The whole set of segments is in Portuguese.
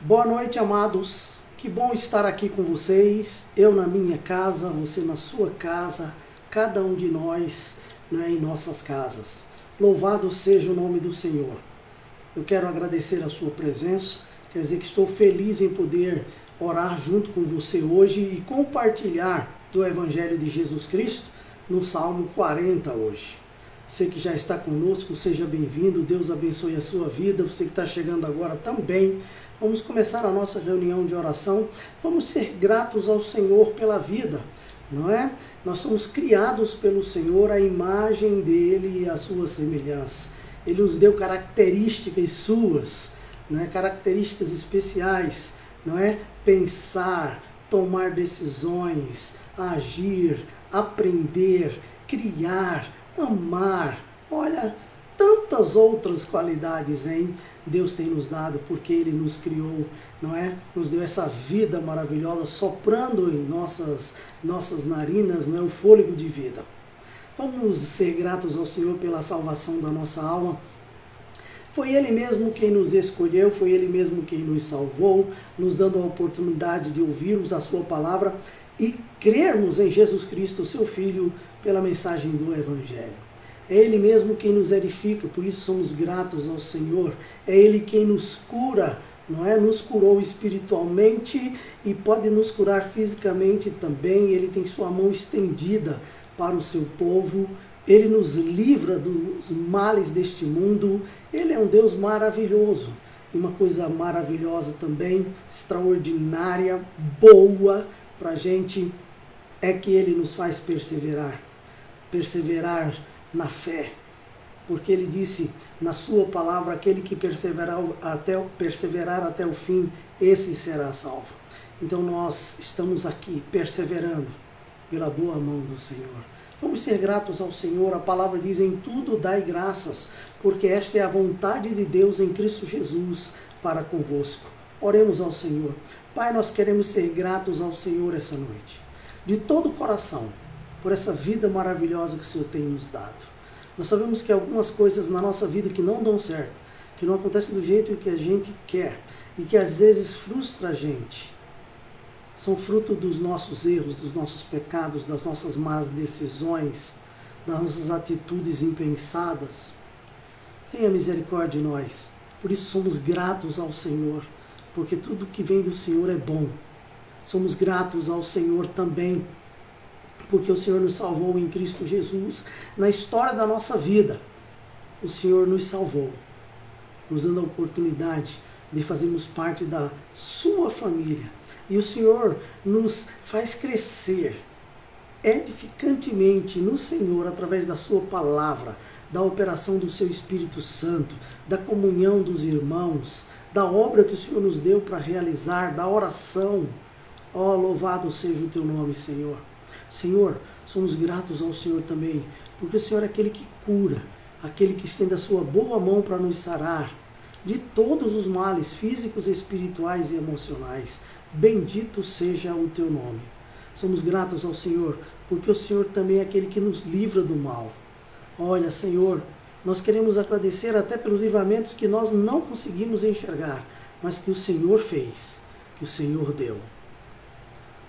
Boa noite, amados. Que bom estar aqui com vocês. Eu na minha casa, você na sua casa, cada um de nós, em nossas casas. Louvado seja o nome do Senhor. Eu quero agradecer a sua presença. Quer dizer que estou feliz em poder orar junto com você hoje e compartilhar do Evangelho de Jesus Cristo no Salmo 40 hoje. Você que já está conosco, seja bem-vindo. Deus abençoe a sua vida. Você que está chegando agora também. Vamos começar a nossa reunião de oração. Vamos ser gratos ao Senhor pela vida, não é? Nós somos criados pelo Senhor à imagem dele e à sua semelhança. Ele nos deu características suas, não é? Características especiais, não é? Pensar, tomar decisões, agir, aprender, criar, amar. Olha, tantas outras qualidades, hein? Deus tem nos dado, porque Ele nos criou, não é? Nos deu essa vida maravilhosa, soprando em nossas narinas, não é? O fôlego de vida. Vamos ser gratos ao Senhor pela salvação da nossa alma. Foi Ele mesmo quem nos escolheu, foi Ele mesmo quem nos salvou, nos dando a oportunidade de ouvirmos a Sua palavra e crermos em Jesus Cristo, Seu Filho, pela mensagem do Evangelho. É Ele mesmo quem nos edifica, por isso somos gratos ao Senhor. É Ele quem nos cura, não é? Nos curou espiritualmente e pode nos curar fisicamente também. Ele tem sua mão estendida para o seu povo. Ele nos livra dos males deste mundo. Ele é um Deus maravilhoso. E uma coisa maravilhosa também, extraordinária, boa para a gente, é que Ele nos faz perseverar. Perseverar na fé, porque Ele disse na sua palavra, aquele que perseverar até o fim, esse será salvo. Então nós estamos aqui perseverando pela boa mão do Senhor. Vamos ser gratos ao Senhor. A palavra diz: em tudo dai graças, porque esta é a vontade de Deus em Cristo Jesus para convosco. Oremos ao Senhor. Pai, nós queremos ser gratos ao Senhor essa noite, de todo o coração, por essa vida maravilhosa que o Senhor tem nos dado. Nós sabemos que algumas coisas na nossa vida que não dão certo, que não acontecem do jeito que a gente quer e que às vezes frustra a gente, são fruto dos nossos erros, dos nossos pecados, das nossas más decisões, das nossas atitudes impensadas. Tenha misericórdia de nós. Por isso somos gratos ao Senhor, porque tudo que vem do Senhor é bom. Somos gratos ao Senhor também, porque o Senhor nos salvou em Cristo Jesus. Na história da nossa vida, o Senhor nos salvou, nos dando a oportunidade de fazermos parte da sua família. E o Senhor nos faz crescer edificantemente no Senhor, através da sua palavra, da operação do seu Espírito Santo, da comunhão dos irmãos, da obra que o Senhor nos deu para realizar, da oração. Ó, louvado seja o teu nome, Senhor. Senhor, somos gratos ao Senhor também, porque o Senhor é aquele que cura, aquele que estende a sua boa mão para nos sarar de todos os males físicos, espirituais e emocionais. Bendito seja o teu nome. Somos gratos ao Senhor, porque o Senhor também é aquele que nos livra do mal. Olha, Senhor, nós queremos agradecer até pelos livramentos que nós não conseguimos enxergar, mas que o Senhor fez, que o Senhor deu.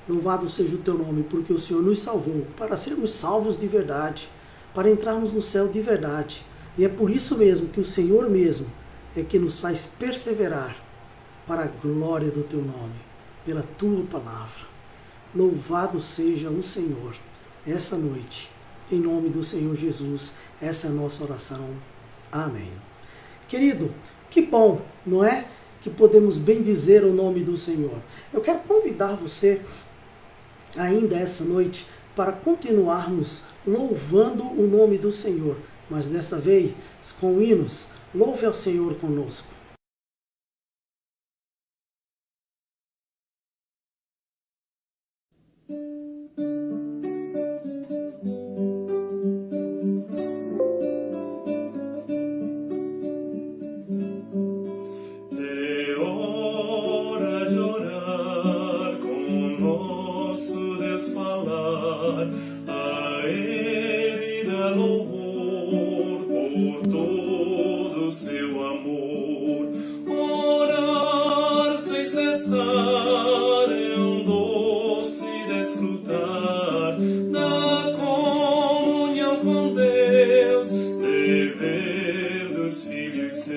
Louvado seja o teu nome, porque o Senhor nos salvou para sermos salvos de verdade, para entrarmos no céu de verdade. E é por isso mesmo que o Senhor mesmo é que nos faz perseverar para a glória do teu nome, pela tua palavra. Louvado seja o Senhor essa noite, em nome do Senhor Jesus. Essa é a nossa oração. Amém. Querido, que bom, não é? Que podemos bendizer o nome do Senhor. Eu quero convidar você ainda essa noite para continuarmos louvando o nome do Senhor, mas dessa vez com hinos. Louve ao Senhor conosco. É hora de orar com o nosso Deus falar, a Ele dar louvor por todo o seu amor. Orar sem cessar, é doce desfrutar da comunhão com Deus, dever dos filhos seus.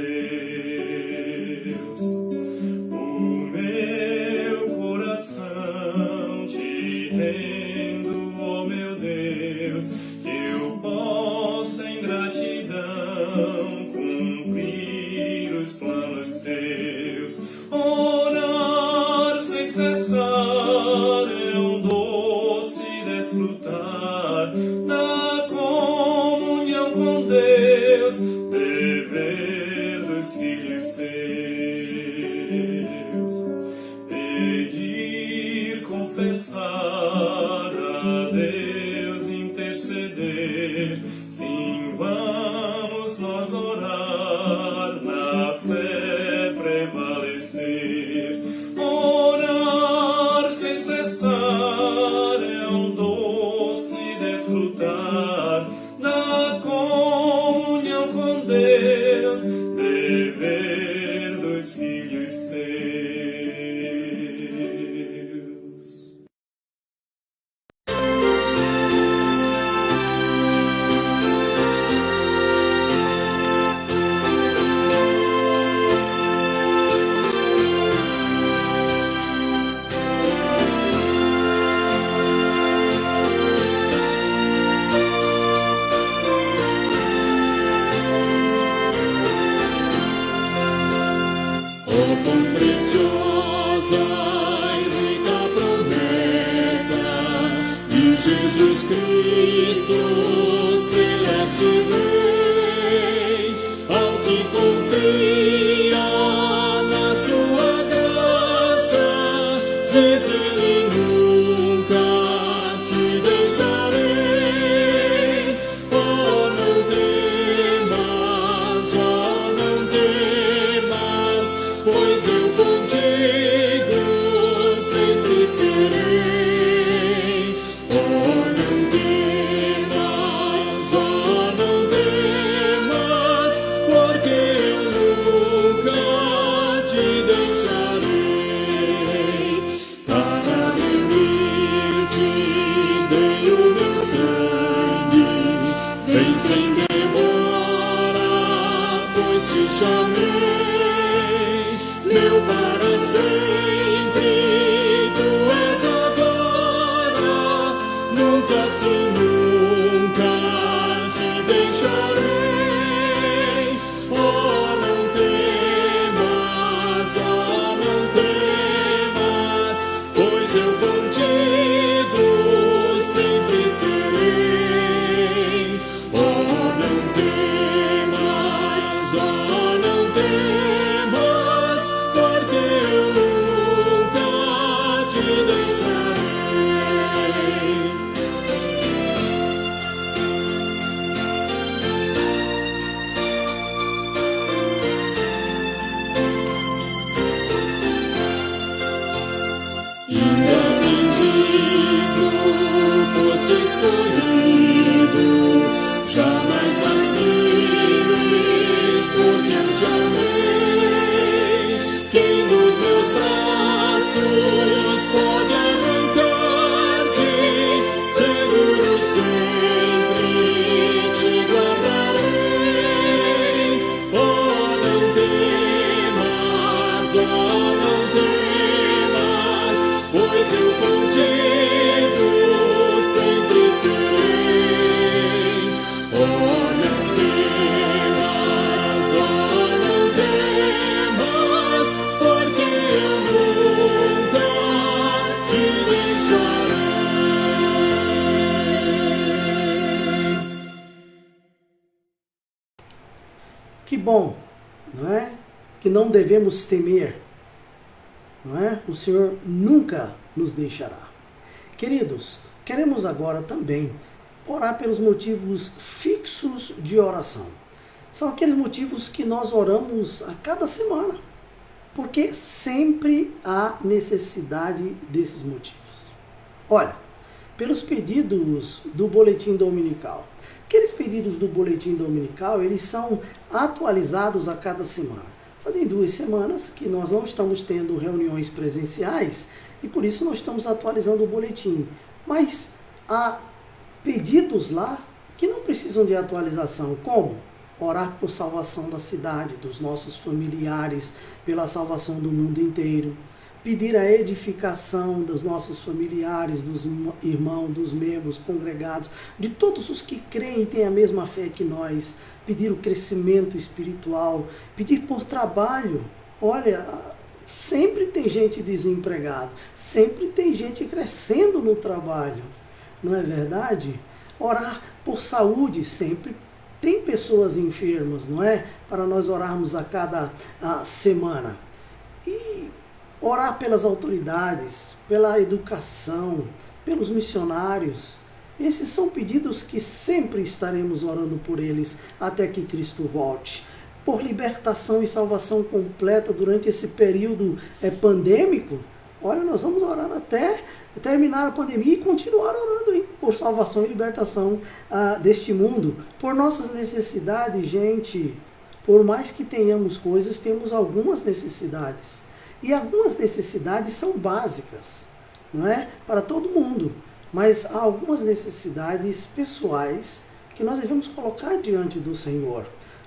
O meu coração te rendo, ó meu Deus, que eu possa em gratidão cumprir os planos teus. Orar sem cessar, é doce desfrutar da comunhão com Deus, dever dos filhos seus. Pedir, confessar a Deus, interceder. Sim, vamos nós orar, na fé prevalecer. Orar sem cessar, é doce desfrutar da comunhão com Deus, dever dos filhos seus. Oh, quão preciosa e rica promessa de Jesus Cristo, celeste Rei, ao que confia na sua graça, diz Ele: nunca te deixarei. Oh, não temas, oh, não temas, pois eu contigo sempre serei. Oh, não temas, oh, não temas, porque eu nunca te deixarei. Para remir-te dei o meu sangue, vem sem demora, pois te chamei. Meu para sempre, tu és agora, nunca sim, nunca te deixarei. Oh, não temas, oh, não temas, pois eu contigo sempre serei. Oh, não temas, oh, não temas, porque eu nunca te deixarei. Independente fosse escolhido, jamais vaciles, porque eu te amei. Quem nos meus braços pode arrancar-te, seguro sempre te guardarei. Oh, não temas, oh, não temas, pois eu contigo sempre serei. Oh, não temas, oh, não temas, porque eu nunca te deixarei. Que bom, não é? Que não devemos temer, não é? O Senhor nunca nos deixará. Queridos, queremos agora também orar pelos motivos fixos de oração. São aqueles motivos que nós oramos a cada semana, porque sempre há necessidade desses motivos. Olha, pelos pedidos do boletim dominical. Aqueles pedidos do boletim dominical, eles são atualizados a cada semana. Fazem 2 semanas que nós não estamos tendo reuniões presenciais e por isso nós estamos atualizando o boletim. Mas há pedidos lá que não precisam de atualização. Como? Orar por salvação da cidade, dos nossos familiares, pela salvação do mundo inteiro. Pedir a edificação dos nossos familiares, dos irmãos, dos membros congregados, de todos os que creem e têm a mesma fé que nós. Pedir o crescimento espiritual, pedir por trabalho. Olha, sempre tem gente desempregada, sempre tem gente crescendo no trabalho, não é verdade? Orar por saúde, sempre tem pessoas enfermas, não é? Para nós orarmos a cada semana. E orar pelas autoridades, pela educação, pelos missionários. Esses são pedidos que sempre estaremos orando por eles até que Cristo volte. Por libertação e salvação completa durante esse período pandêmico. Olha, nós vamos orar até terminar a pandemia e continuar orando, hein, por salvação e libertação deste mundo. Por nossas necessidades, gente, por mais que tenhamos coisas, temos algumas necessidades. E algumas necessidades são básicas, não é? Para todo mundo. Mas há algumas necessidades pessoais que nós devemos colocar diante do Senhor.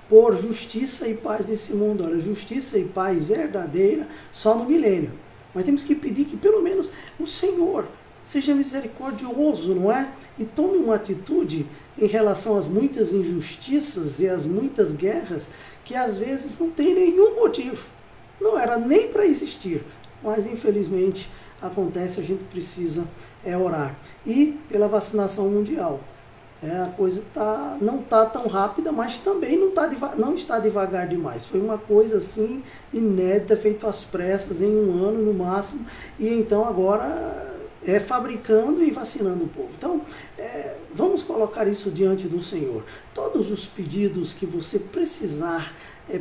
Por justiça e paz nesse mundo. Olha, justiça e paz verdadeira só no milênio. Mas temos que pedir que pelo menos o Senhor seja misericordioso, não é? E tome uma atitude em relação às muitas injustiças e às muitas guerras que às vezes não tem nenhum motivo. Não era nem para existir, mas infelizmente acontece, a gente precisa orar. E pela vacinação mundial. A coisa não está tão rápida, mas também não está devagar demais. Foi uma coisa assim inédita, feita às pressas, em 1 ano no máximo, e então agora fabricando e vacinando o povo. Então, vamos colocar isso diante do Senhor. Todos os pedidos que você precisar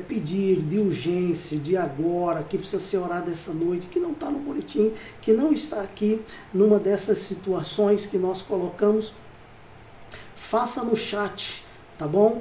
pedir de urgência, de agora, que precisa ser orado essa noite, que não está no boletim, que não está aqui numa dessas situações que nós colocamos, faça no chat, tá bom?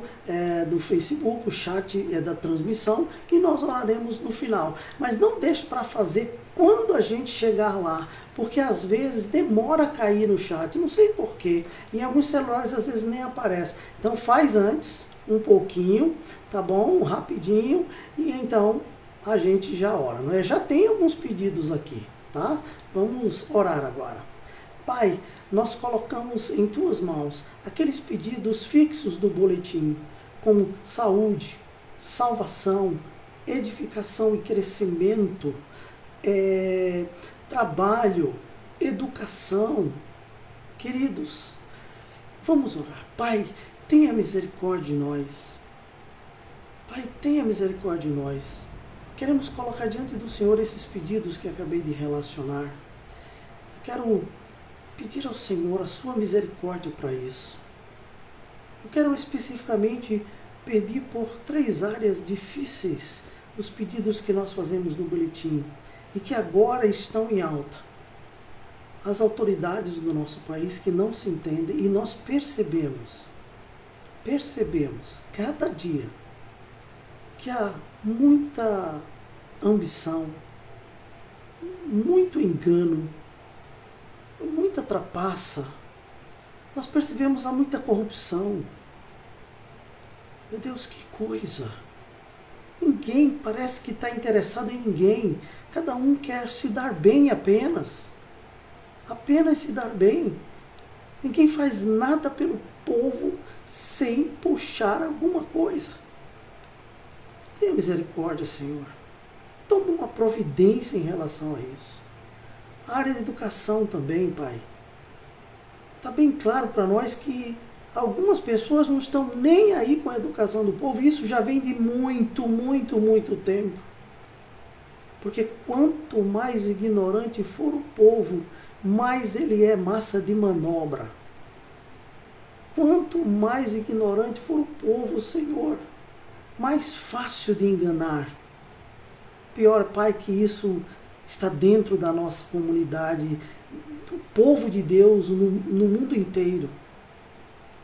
Do Facebook, o chat da transmissão, e nós oraremos no final. Mas não deixe para fazer quando a gente chegar lá, porque às vezes demora a cair no chat, não sei porquê. Em alguns celulares às vezes nem aparece. Então faz antes, um pouquinho, tá bom? Rapidinho, e então a gente já ora, não é? Já tem alguns pedidos aqui, tá? Vamos orar agora. Pai, nós colocamos em tuas mãos aqueles pedidos fixos do boletim, como saúde, salvação, edificação e crescimento, trabalho, educação. Queridos, vamos orar. Pai, tenha misericórdia de nós. Pai, tenha misericórdia de nós. Queremos colocar diante do Senhor esses pedidos que acabei de relacionar. Eu quero pedir ao Senhor a sua misericórdia para isso. Eu quero especificamente pedir por 3 áreas difíceis os pedidos que nós fazemos no boletim e que agora estão em alta. As autoridades do nosso país que não se entendem, e nós percebemos cada dia que há muita ambição, muito engano, muita trapaça. Nós percebemos há muita corrupção. Meu Deus, que coisa! Ninguém parece que está interessado em ninguém. Cada um quer se dar bem apenas se dar bem. Ninguém faz nada pelo povo sem puxar alguma coisa. Tenha misericórdia, Senhor. Toma uma providência em relação a isso. A área da educação também, Pai. Está bem claro para nós que algumas pessoas não estão nem aí com a educação do povo. Isso já vem de muito tempo. Porque quanto mais ignorante for o povo, mais ele é massa de manobra. Quanto mais ignorante for o povo, Senhor, mais fácil de enganar. Pior, Pai, que isso está dentro da nossa comunidade, do povo de Deus no mundo inteiro.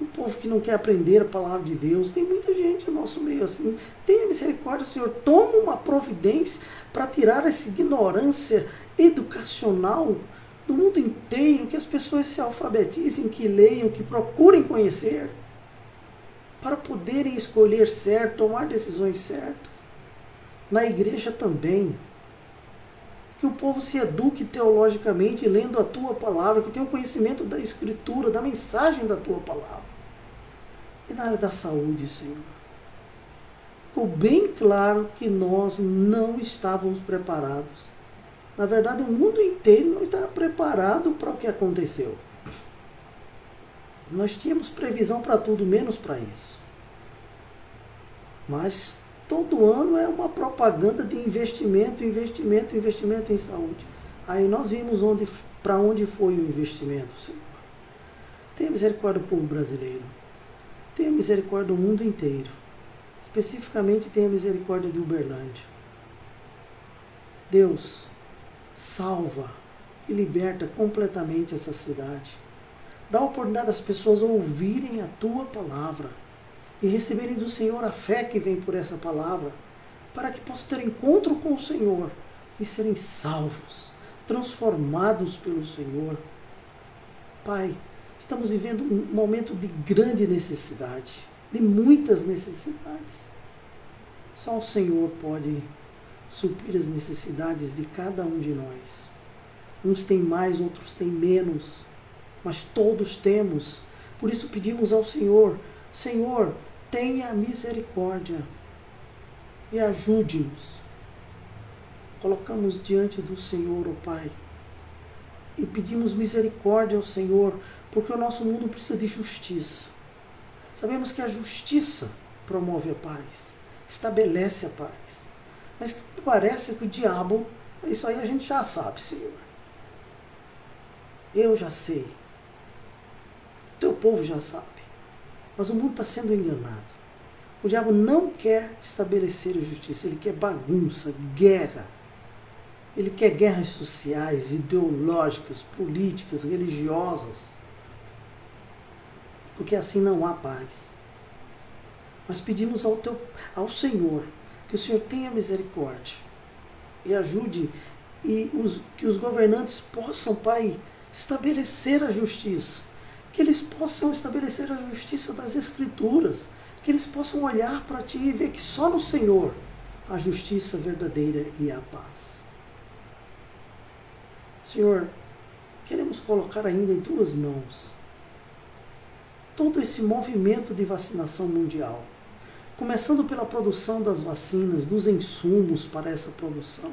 um povo que não quer aprender a palavra de Deus. Tem muita gente no nosso meio assim. Tenha misericórdia, Senhor. Toma uma providência para tirar essa ignorância educacional do mundo inteiro, que as pessoas se alfabetizem, que leiam, que procurem conhecer, para poderem escolher certo, tomar decisões certas. Na igreja também. Que o povo se eduque teologicamente, lendo a Tua palavra, que tenha um conhecimento da Escritura, da mensagem da Tua palavra. E na área da saúde, Senhor, ficou bem claro que nós não estávamos preparados. Na verdade, o mundo inteiro não estava preparado para o que aconteceu. Nós tínhamos previsão para tudo, menos para isso. Mas todo ano é uma propaganda de investimento em saúde. Aí nós vimos para onde foi o investimento, Senhor. Tenha misericórdia do povo brasileiro. Tenha misericórdia do mundo inteiro. Especificamente, tenha misericórdia de Uberlândia. Deus, salva e liberta completamente essa cidade. Dá a oportunidade das pessoas ouvirem a Tua palavra e receberem do Senhor a fé que vem por essa palavra, para que possam ter encontro com o Senhor e serem salvos, transformados pelo Senhor. Pai, estamos vivendo um momento de grande necessidade, de muitas necessidades. Só o Senhor pode suprir as necessidades de cada um de nós. Uns têm mais, outros têm menos, mas todos temos. Por isso pedimos ao Senhor: Senhor, tenha misericórdia e ajude-nos. Colocamos diante do Senhor, ó Pai, e pedimos misericórdia ao Senhor, porque o nosso mundo precisa de justiça. Sabemos que a justiça promove a paz, estabelece a paz. Mas parece que o diabo, isso aí a gente já sabe, Senhor. Eu já sei. O teu povo já sabe. Mas o mundo está sendo enganado. O diabo não quer estabelecer a justiça, ele quer bagunça, guerra. Ele quer guerras sociais, ideológicas, políticas, religiosas. Porque assim não há paz. Mas pedimos ao Senhor que o Senhor tenha misericórdia e ajude que os governantes possam, Pai, estabelecer a justiça. Que eles possam estabelecer a justiça das Escrituras, que eles possam olhar para Ti e ver que só no Senhor há justiça verdadeira e a paz. Senhor, queremos colocar ainda em Tuas mãos todo esse movimento de vacinação mundial, começando pela produção das vacinas, dos insumos para essa produção,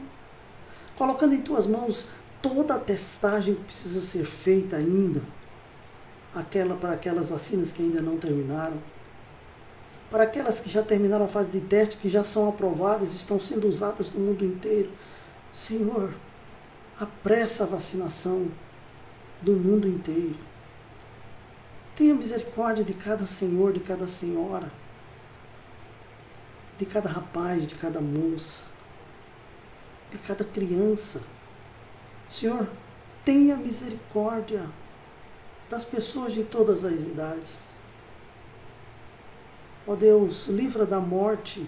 colocando em Tuas mãos toda a testagem que precisa ser feita ainda, para aquelas vacinas que ainda não terminaram, para aquelas que já terminaram a fase de teste, que já são aprovadas e estão sendo usadas no mundo inteiro. Senhor, apressa a vacinação do mundo inteiro. Tenha misericórdia de cada senhor, de cada senhora, de cada rapaz, de cada moça, de cada criança. Senhor, tenha misericórdia das pessoas de todas as idades. Ó Deus, livra da morte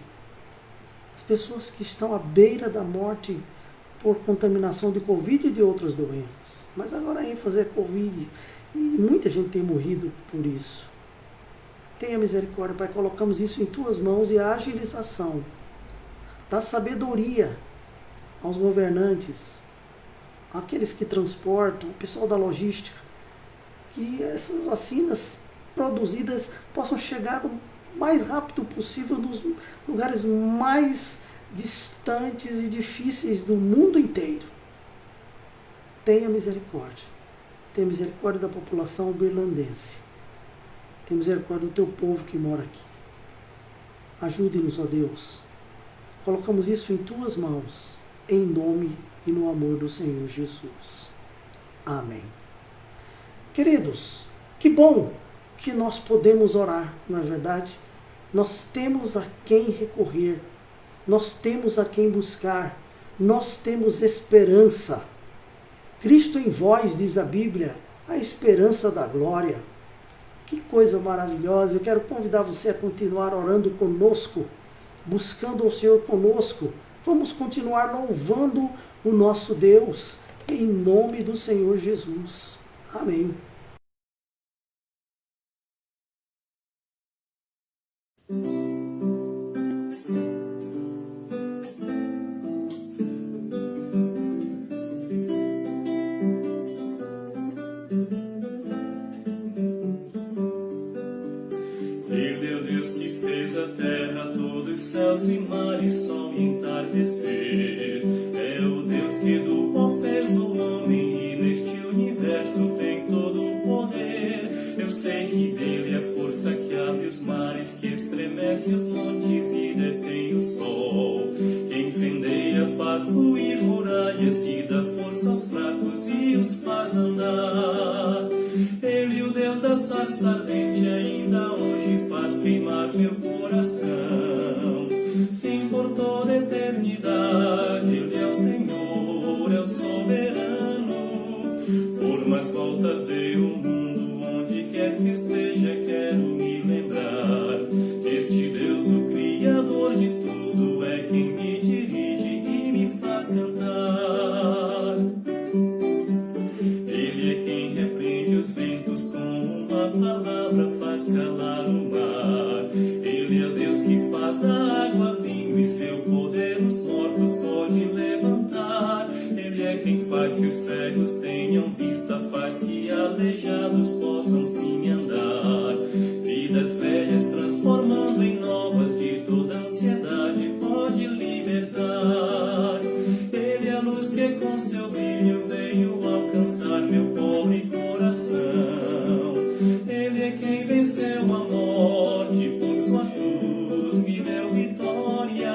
as pessoas que estão à beira da morte por contaminação de Covid e de outras doenças. Mas agora a ênfase é Covid e muita gente tem morrido por isso. Tenha misericórdia, Pai, colocamos isso em Tuas mãos e a agilização da sabedoria aos governantes, àqueles que transportam, o pessoal da logística, que essas vacinas produzidas possam chegar o mais rápido possível nos lugares mais distantes e difíceis do mundo inteiro. Tenha misericórdia. Tenha misericórdia da população uberlandense. Tenha misericórdia do Teu povo que mora aqui. Ajude-nos, ó Deus. Colocamos isso em Tuas mãos, em nome e no amor do Senhor Jesus. Amém. Queridos, que bom que nós podemos orar, não é verdade? Nós temos a quem recorrer, nós temos a quem buscar, nós temos esperança. Cristo em vós, diz a Bíblia, a esperança da glória. Que coisa maravilhosa. Eu quero convidar você a continuar orando conosco, buscando o Senhor conosco. Vamos continuar louvando o nosso Deus, em nome do Senhor Jesus. Amém. Ele é o Deus que fez a terra, todos os céus e mares, sol e entardecer. É o Deus que do pó fez o homem e neste universo tem todo o poder. Eu sei que dele é a força que abre os mares, que estremece os montes e detém o sol, que incendeia, faz fluir muralhas, que dá força aos fracos e os faz andar. Ele, o Deus da sarça ardente, ainda hoje faz queimar meu coração. Sim, por toda a eternidade, Ele é o Senhor, é o soberano. Por mais voltas dê o mundo, onde quer que esteja, quero me lembrar que este Deus, o Criador de tudo, é quem me dirige e me faz cantar. Ele é quem repreende os ventos, com uma palavra faz calar o mar. Ele é o Deus que faz da água vinho, e seu poder os mortos pode levantar. Ele é quem faz que os cegos tenham vista, faz que aleijados possam sim andar. Vidas velhas transformando em novas, de toda ansiedade pode libertar. Ele é a luz que com seu brilho veio alcançar meu pobre coração. Ele é quem venceu a morte, por sua cruz me deu vitória.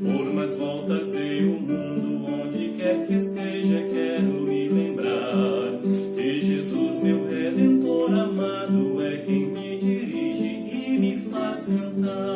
Por mais voltas dei o mundo, onde quer que esteja, quero me lembrar que Jesus, meu Redentor amado, é quem me dirige e me faz cantar.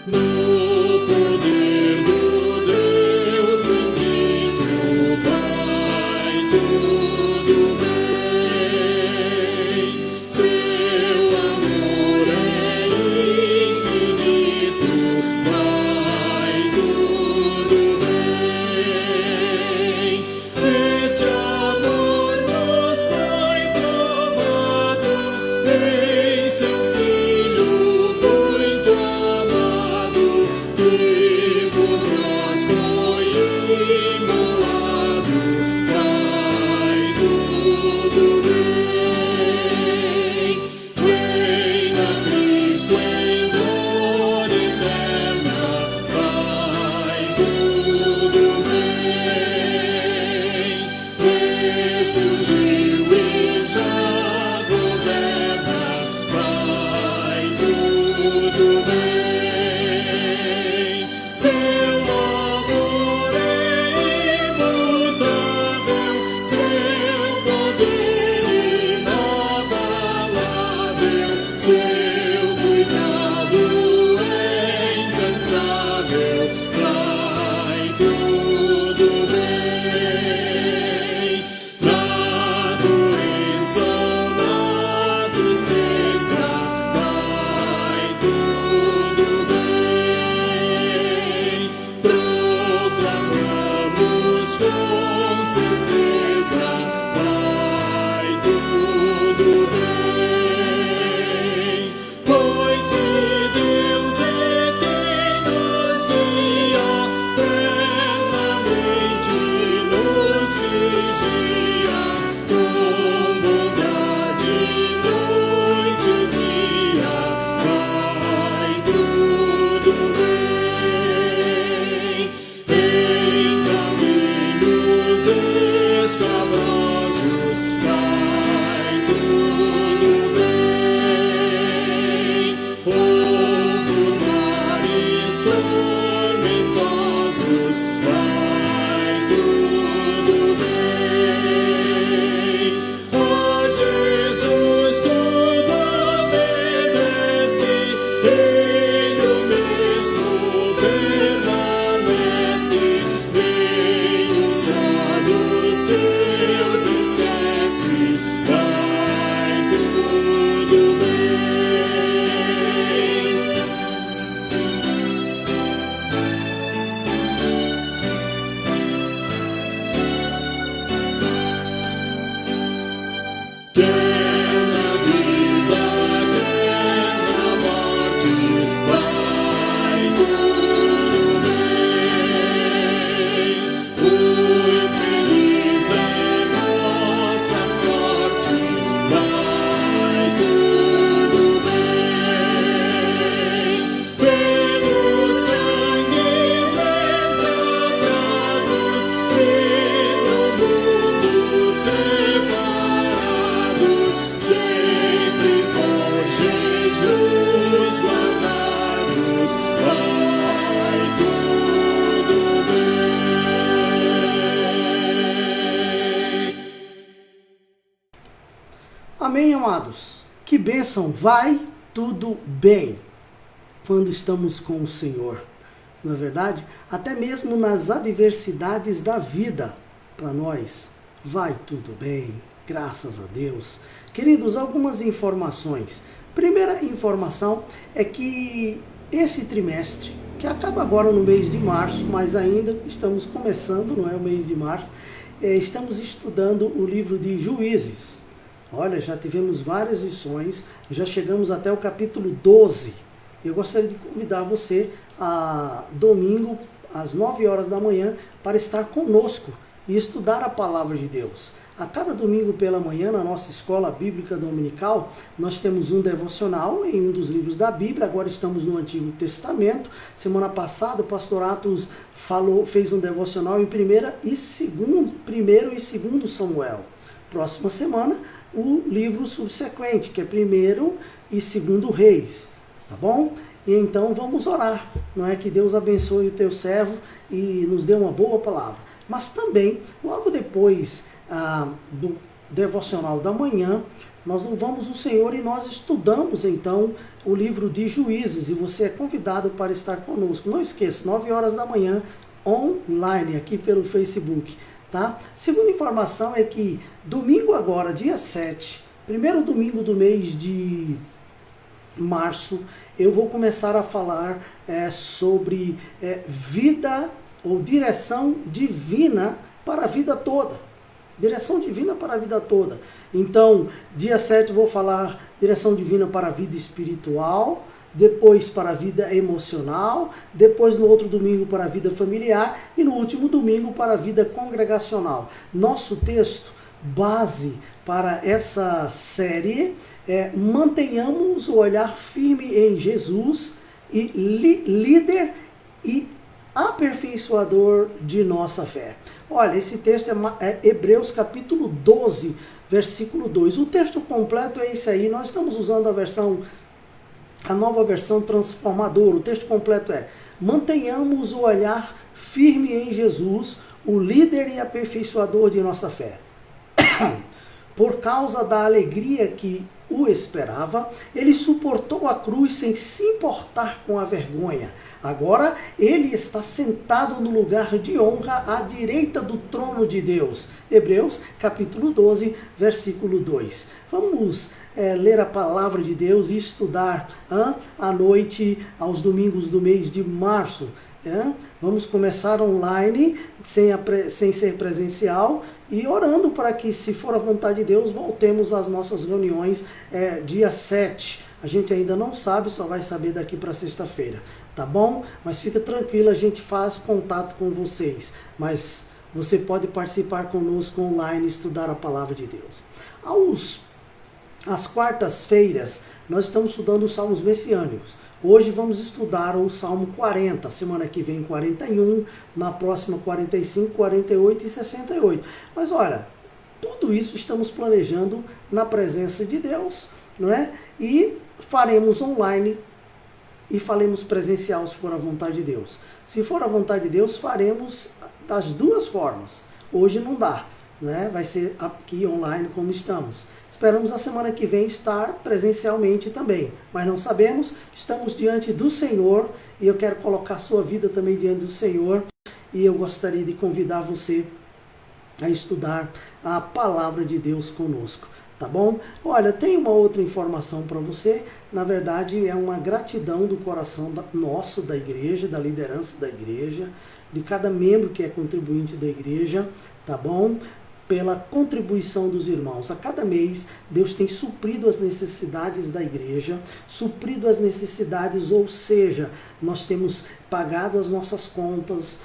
No poder do Deus bendito vai tudo bem. Seu amor é infinito, vai tudo bem. Esse amor nos foi provado em seu Filho muito amado, que por nós foi imolado. Vai tudo bem. Reina Cristo em glória eterna. Vai tudo bem. Ressurgiu e já governa. Vai tudo bem. Seu amor é imutável, seu poder inabalável, seu cuidado é incansável. Vai tudo bem. Na vai tudo bem. Quer na vida, quer na morte, vai tudo bem. Muito feliz é nossa sorte, vai tudo bem. Pelo sangue resgatados, pelo mundo separados, sempre por Jesus guardados, vai tudo bem. Amém, amados? Que bênção! Vai tudo bem quando estamos com o Senhor. Não é verdade? Até mesmo nas adversidades da vida, para nós, vai tudo bem. Graças a Deus. Queridos, algumas informações. Primeira informação é que esse trimestre, que acaba agora no mês de março, mas ainda estamos começando, não é o mês de março, estamos estudando o livro de Juízes. Olha, já tivemos várias lições, já chegamos até o capítulo 12. Eu gostaria de convidar você a domingo, às 9 horas da manhã, para estar conosco e estudar a palavra de Deus. A cada domingo pela manhã, na nossa escola bíblica dominical, nós temos um devocional em um dos livros da Bíblia. Agora estamos no Antigo Testamento. Semana passada, o pastor Atos fez um devocional em 1º e 2º Samuel. Próxima semana, o livro subsequente, que é 1º e 2º Reis. Tá bom? E então vamos orar. Não é que Deus abençoe o teu servo e nos dê uma boa palavra. Mas também, logo depois do devocional da manhã, nós louvamos o Senhor e nós estudamos então o livro de Juízes, e você é convidado para estar conosco. Não esqueça, 9 horas da manhã, online, aqui pelo Facebook, tá? Segunda informação é que domingo agora, dia 7, primeiro domingo do mês de março, eu vou começar a falar sobre vida ou direção divina para a vida toda. Direção divina para a vida toda. Então, dia 7 eu vou falar direção divina para a vida espiritual, depois para a vida emocional, depois no outro domingo para a vida familiar e no último domingo para a vida congregacional. Nosso texto base para essa série é: mantenhamos o olhar firme em Jesus, e líder e aperfeiçoador de nossa fé. Olha, esse texto é Hebreus capítulo 12, versículo 2. O texto completo é esse aí. Nós estamos usando a nova versão transformadora. O texto completo é: mantenhamos o olhar firme em Jesus, o líder e aperfeiçoador de nossa fé. Por causa da alegria que o esperava, ele suportou a cruz sem se importar com a vergonha. Agora ele está sentado no lugar de honra à direita do trono de Deus. Hebreus capítulo 12, versículo 2. Vamos ler a palavra de Deus e estudar à noite, aos domingos do mês de março. Vamos começar online, sem ser presencial, e orando para que, se for a vontade de Deus, voltemos às nossas reuniões dia 7. A gente ainda não sabe, só vai saber daqui para sexta-feira, tá bom? Mas fica tranquilo, a gente faz contato com vocês. Mas você pode participar conosco online e estudar a palavra de Deus. Às quartas-feiras, nós estamos estudando os Salmos Messiânicos. Hoje vamos estudar o Salmo 40, semana que vem 41, na próxima 45, 48 e 68. Mas olha, tudo isso estamos planejando na presença de Deus, não é? E faremos online e faremos presencial, se for a vontade de Deus. Se for a vontade de Deus, faremos das duas formas. Hoje não dá, né? Vai ser aqui online como estamos. Esperamos a semana que vem estar presencialmente também, mas não sabemos, estamos diante do Senhor e eu quero colocar a sua vida também diante do Senhor, e eu gostaria de convidar você a estudar a palavra de Deus conosco, tá bom? Olha, tem uma outra informação para você, na verdade é uma gratidão do coração nosso, da igreja, da liderança da igreja, de cada membro que é contribuinte da igreja, tá bom? Pela contribuição dos irmãos. A cada mês, Deus tem suprido as necessidades da igreja, suprido as necessidades, ou seja, nós temos pagado as nossas contas,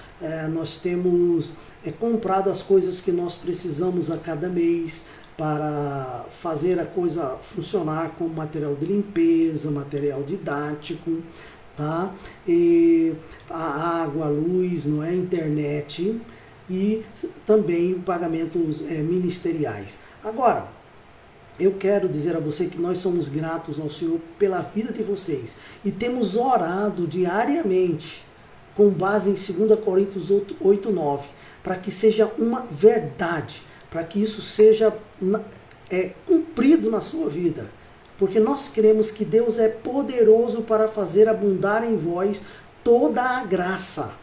nós temos comprado as coisas que nós precisamos a cada mês para fazer a coisa funcionar, como material de limpeza, material didático, tá? E a água, a luz, não é? Internet, e também pagamentos ministeriais. Agora, eu quero dizer a você que nós somos gratos ao Senhor pela vida de vocês e temos orado diariamente com base em 2 Coríntios 8:9, para que seja uma verdade, para que isso seja cumprido na sua vida. Porque nós cremos que Deus é poderoso para fazer abundar em vós toda a graça,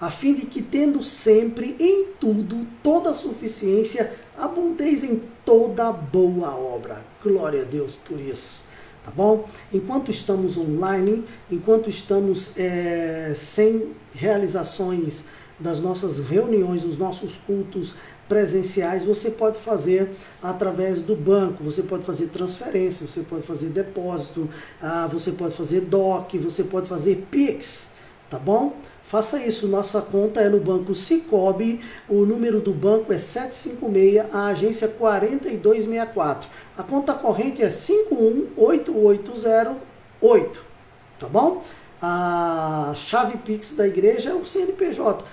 a fim de que, tendo sempre em tudo toda a suficiência, abundeis em toda boa obra. Glória a Deus por isso. Tá bom? Enquanto estamos online, enquanto estamos sem realizações das nossas reuniões, dos nossos cultos presenciais, você pode fazer através do banco, você pode fazer transferência, você pode fazer depósito, você pode fazer DOC, você pode fazer Pix, tá bom? Faça isso, nossa conta é no Banco Sicoob, o número do banco é 756, a agência 4264. A conta corrente é 5188008, tá bom? A chave Pix da igreja é o CNPJ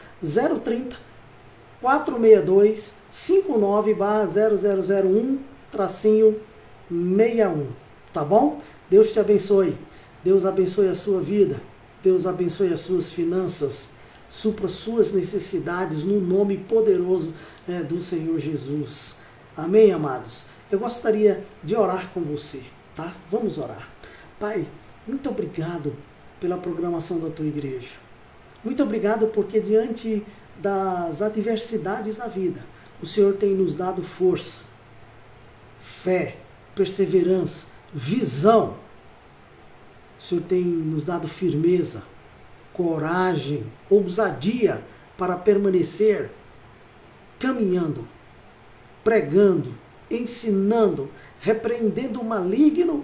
030 462 59/0001-61, tá bom? Deus te abençoe, Deus abençoe a sua vida, Deus abençoe as suas finanças, supra suas necessidades no nome poderoso do Senhor Jesus. Amém, amados? Eu gostaria de orar com você, tá? Vamos orar. Pai, muito obrigado pela programação da tua igreja. Muito obrigado porque diante das adversidades da vida, o Senhor tem nos dado força, fé, perseverança, visão. O Senhor tem nos dado firmeza, coragem, ousadia para permanecer caminhando, pregando, ensinando, repreendendo o maligno,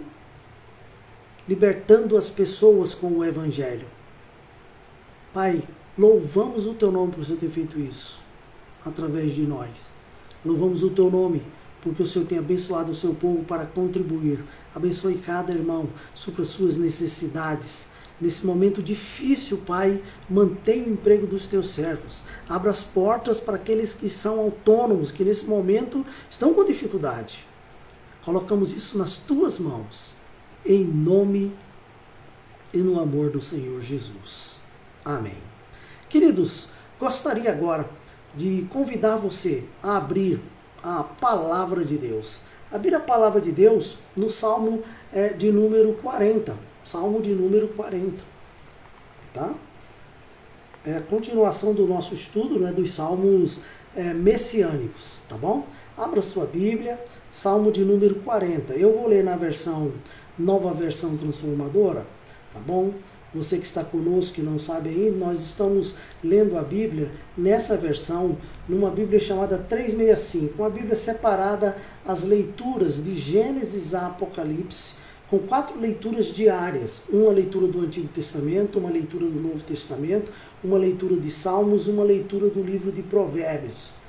libertando as pessoas com o Evangelho. Pai, louvamos o Teu nome por o Senhor ter feito isso, através de nós. Louvamos o Teu nome, porque o Senhor tem abençoado o seu povo para contribuir. Abençoe cada irmão, supra suas necessidades. Nesse momento difícil, Pai, mantenha o emprego dos Teus servos. Abra as portas para aqueles que são autônomos, que nesse momento estão com dificuldade. Colocamos isso nas Tuas mãos, em nome e no amor do Senhor Jesus. Amém. Queridos, gostaria agora de convidar você a abrir a palavra de Deus. Abrir a palavra de Deus no Salmo de número 40. Salmo de número 40. Tá? É a continuação do nosso estudo, né, dos salmos messiânicos. Tá bom? Abra sua Bíblia, Salmo de número 40. Eu vou ler na versão, nova versão transformadora. Tá bom? Você que está conosco, que não sabe ainda, nós estamos lendo a Bíblia nessa versão, numa Bíblia chamada 365, uma Bíblia separada as leituras de Gênesis a Apocalipse, com 4 leituras diárias, uma leitura do Antigo Testamento, uma leitura do Novo Testamento, uma leitura de Salmos, uma leitura do livro de Provérbios.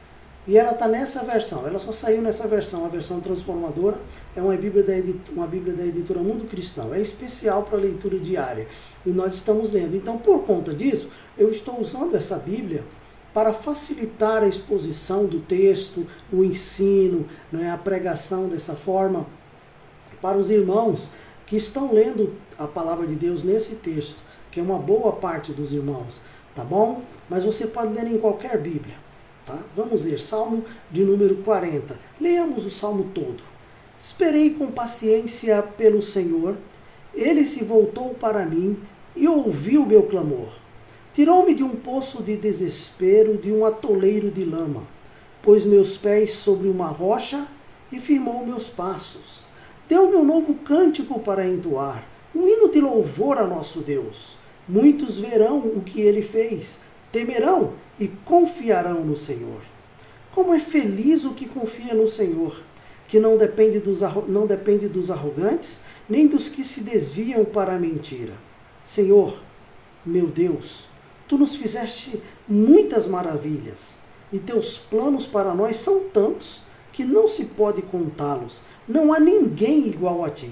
E ela está nessa versão, ela só saiu nessa versão, a versão transformadora, é uma Bíblia da editora Mundo Cristão, é especial para leitura diária, e nós estamos lendo. Então, por conta disso, eu estou usando essa Bíblia para facilitar a exposição do texto, o ensino, né, a pregação dessa forma, para os irmãos que estão lendo a palavra de Deus nesse texto, que é uma boa parte dos irmãos, tá bom? Mas você pode ler em qualquer Bíblia. Tá? Vamos ler, Salmo de número 40. Leamos o Salmo todo. Esperei com paciência pelo Senhor, Ele se voltou para mim e ouviu meu clamor. Tirou-me de um poço de desespero, de um atoleiro de lama. pôs meus pés sobre uma rocha e firmou meus passos. Deu-me um novo cântico para entoar, um hino de louvor a nosso Deus. Muitos verão o que ele fez, temerão e confiarão no Senhor. Como é feliz o que confia no Senhor, que não depende dos arrogantes, nem dos que se desviam para a mentira. Senhor, meu Deus, Tu nos fizeste muitas maravilhas, e Teus planos para nós são tantos que não se pode contá-los. Não há ninguém igual a Ti.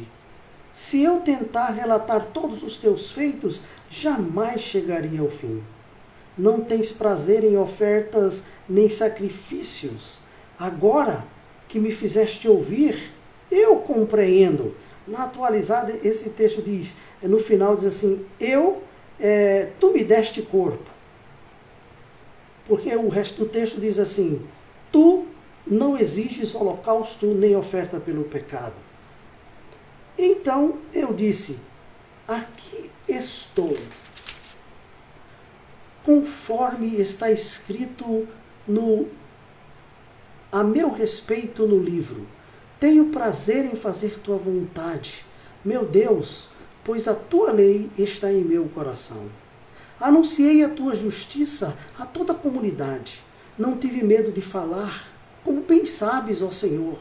Se eu tentar relatar todos os Teus feitos, jamais chegaria ao fim. Não tens prazer em ofertas nem sacrifícios. Agora que me fizeste ouvir, eu compreendo. Na atualizada, esse texto diz, no final diz assim, tu me deste corpo. Porque o resto do texto diz assim, tu não exiges holocausto nem oferta pelo pecado. Então eu disse, aqui estou, conforme está escrito a meu respeito no livro. Tenho prazer em fazer tua vontade, meu Deus, pois a tua lei está em meu coração. Anunciei a tua justiça a toda a comunidade. Não tive medo de falar, como bem sabes, ó Senhor.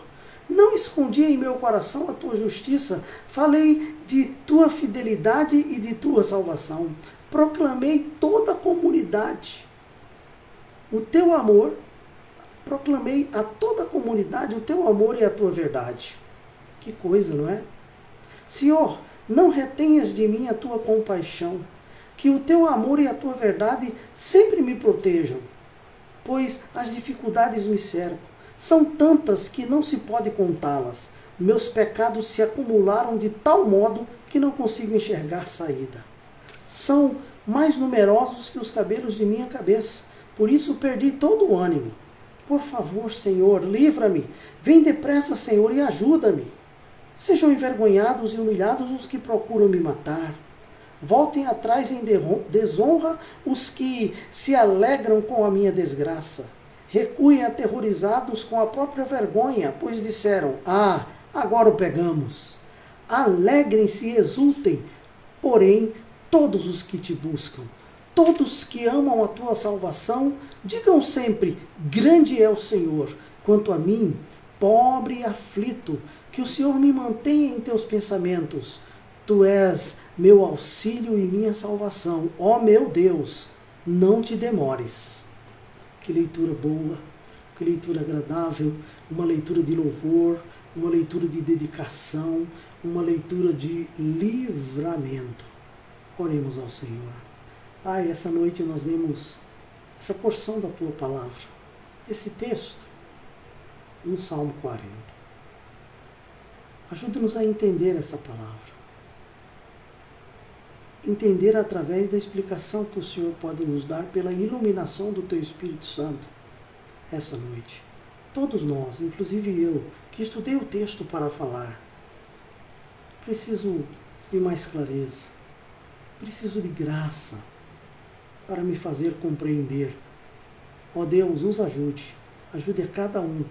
Não escondi em meu coração a tua justiça, falei de tua fidelidade e de tua salvação. Proclamei toda a comunidade o teu amor, proclamei a toda a comunidade o teu amor e a tua verdade. Que coisa, não é? Senhor, não retenhas de mim a tua compaixão, que o teu amor e a tua verdade sempre me protejam, pois as dificuldades me cercam. São tantas que não se pode contá-las. Meus pecados se acumularam de tal modo que não consigo enxergar saída. São mais numerosos que os cabelos de minha cabeça. Por isso perdi todo o ânimo. Por favor, Senhor, livra-me. Vem depressa, Senhor, e ajuda-me. Sejam envergonhados e humilhados os que procuram me matar. Voltem atrás em desonra os que se alegram com a minha desgraça. Recuem aterrorizados com a própria vergonha, pois disseram, agora o pegamos. Alegrem-se e exultem, porém, todos os que te buscam, todos que amam a tua salvação, digam sempre, grande é o Senhor. Quanto a mim, pobre e aflito, que o Senhor me mantenha em teus pensamentos. Tu és meu auxílio e minha salvação. Ó meu Deus, não te demores. Que leitura boa, que leitura agradável, uma leitura de louvor, uma leitura de dedicação, uma leitura de livramento. Oremos ao Senhor. Pai, essa noite nós lemos essa porção da Tua Palavra, esse texto, no Salmo 40. Ajuda-nos a entender essa palavra. Entender através da explicação que o Senhor pode nos dar pela iluminação do Teu Espírito Santo essa noite. Todos nós, inclusive eu, que estudei o texto para falar, preciso de mais clareza, preciso de graça para me fazer compreender. Ó Deus, nos ajude a cada um,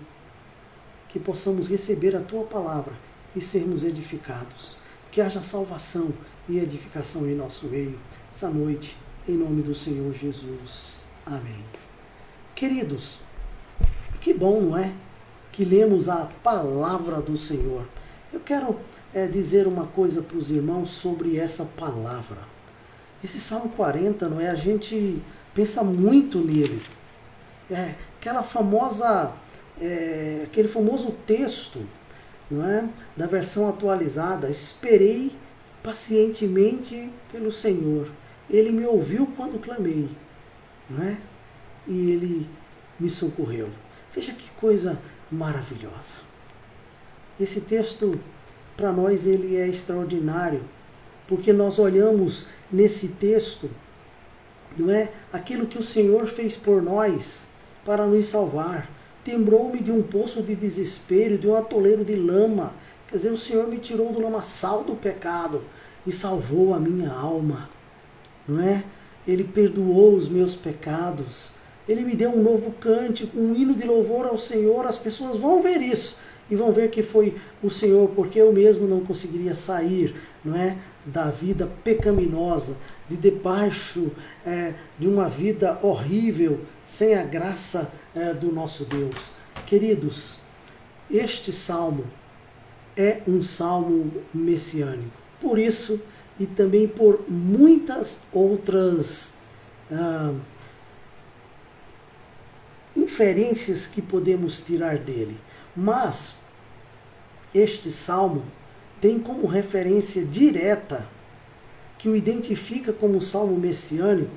que possamos receber a Tua Palavra e sermos edificados, que haja salvação e edificação em nosso meio, essa noite, em nome do Senhor Jesus. Amém. Queridos, que bom, não é? Que lemos a palavra do Senhor. Eu quero dizer uma coisa para os irmãos sobre essa palavra. Esse Salmo 40, não é? A gente pensa muito nele. Aquele famoso texto, não é? Da versão atualizada, esperei pacientemente pelo Senhor. Ele me ouviu quando clamei, não é? E Ele me socorreu. Veja que coisa maravilhosa. Esse texto, para nós, ele é extraordinário, porque nós olhamos nesse texto, não é? Aquilo que o Senhor fez por nós para nos salvar. Lembrou-me de um poço de desespero, de um atoleiro de lama. Quer dizer, o Senhor me tirou do lamaçal do pecado e salvou a minha alma, não é? Ele perdoou os meus pecados. Ele me deu um novo cântico, um hino de louvor ao Senhor. As pessoas vão ver isso e vão ver que foi o Senhor, porque eu mesmo não conseguiria sair, não é, da vida pecaminosa, de debaixo de uma vida horrível, sem a graça do nosso Deus. Queridos, este salmo é um salmo messiânico. Por isso, e também por muitas outras inferências que podemos tirar dele. Mas este salmo tem como referência direta, que o identifica como salmo messiânico,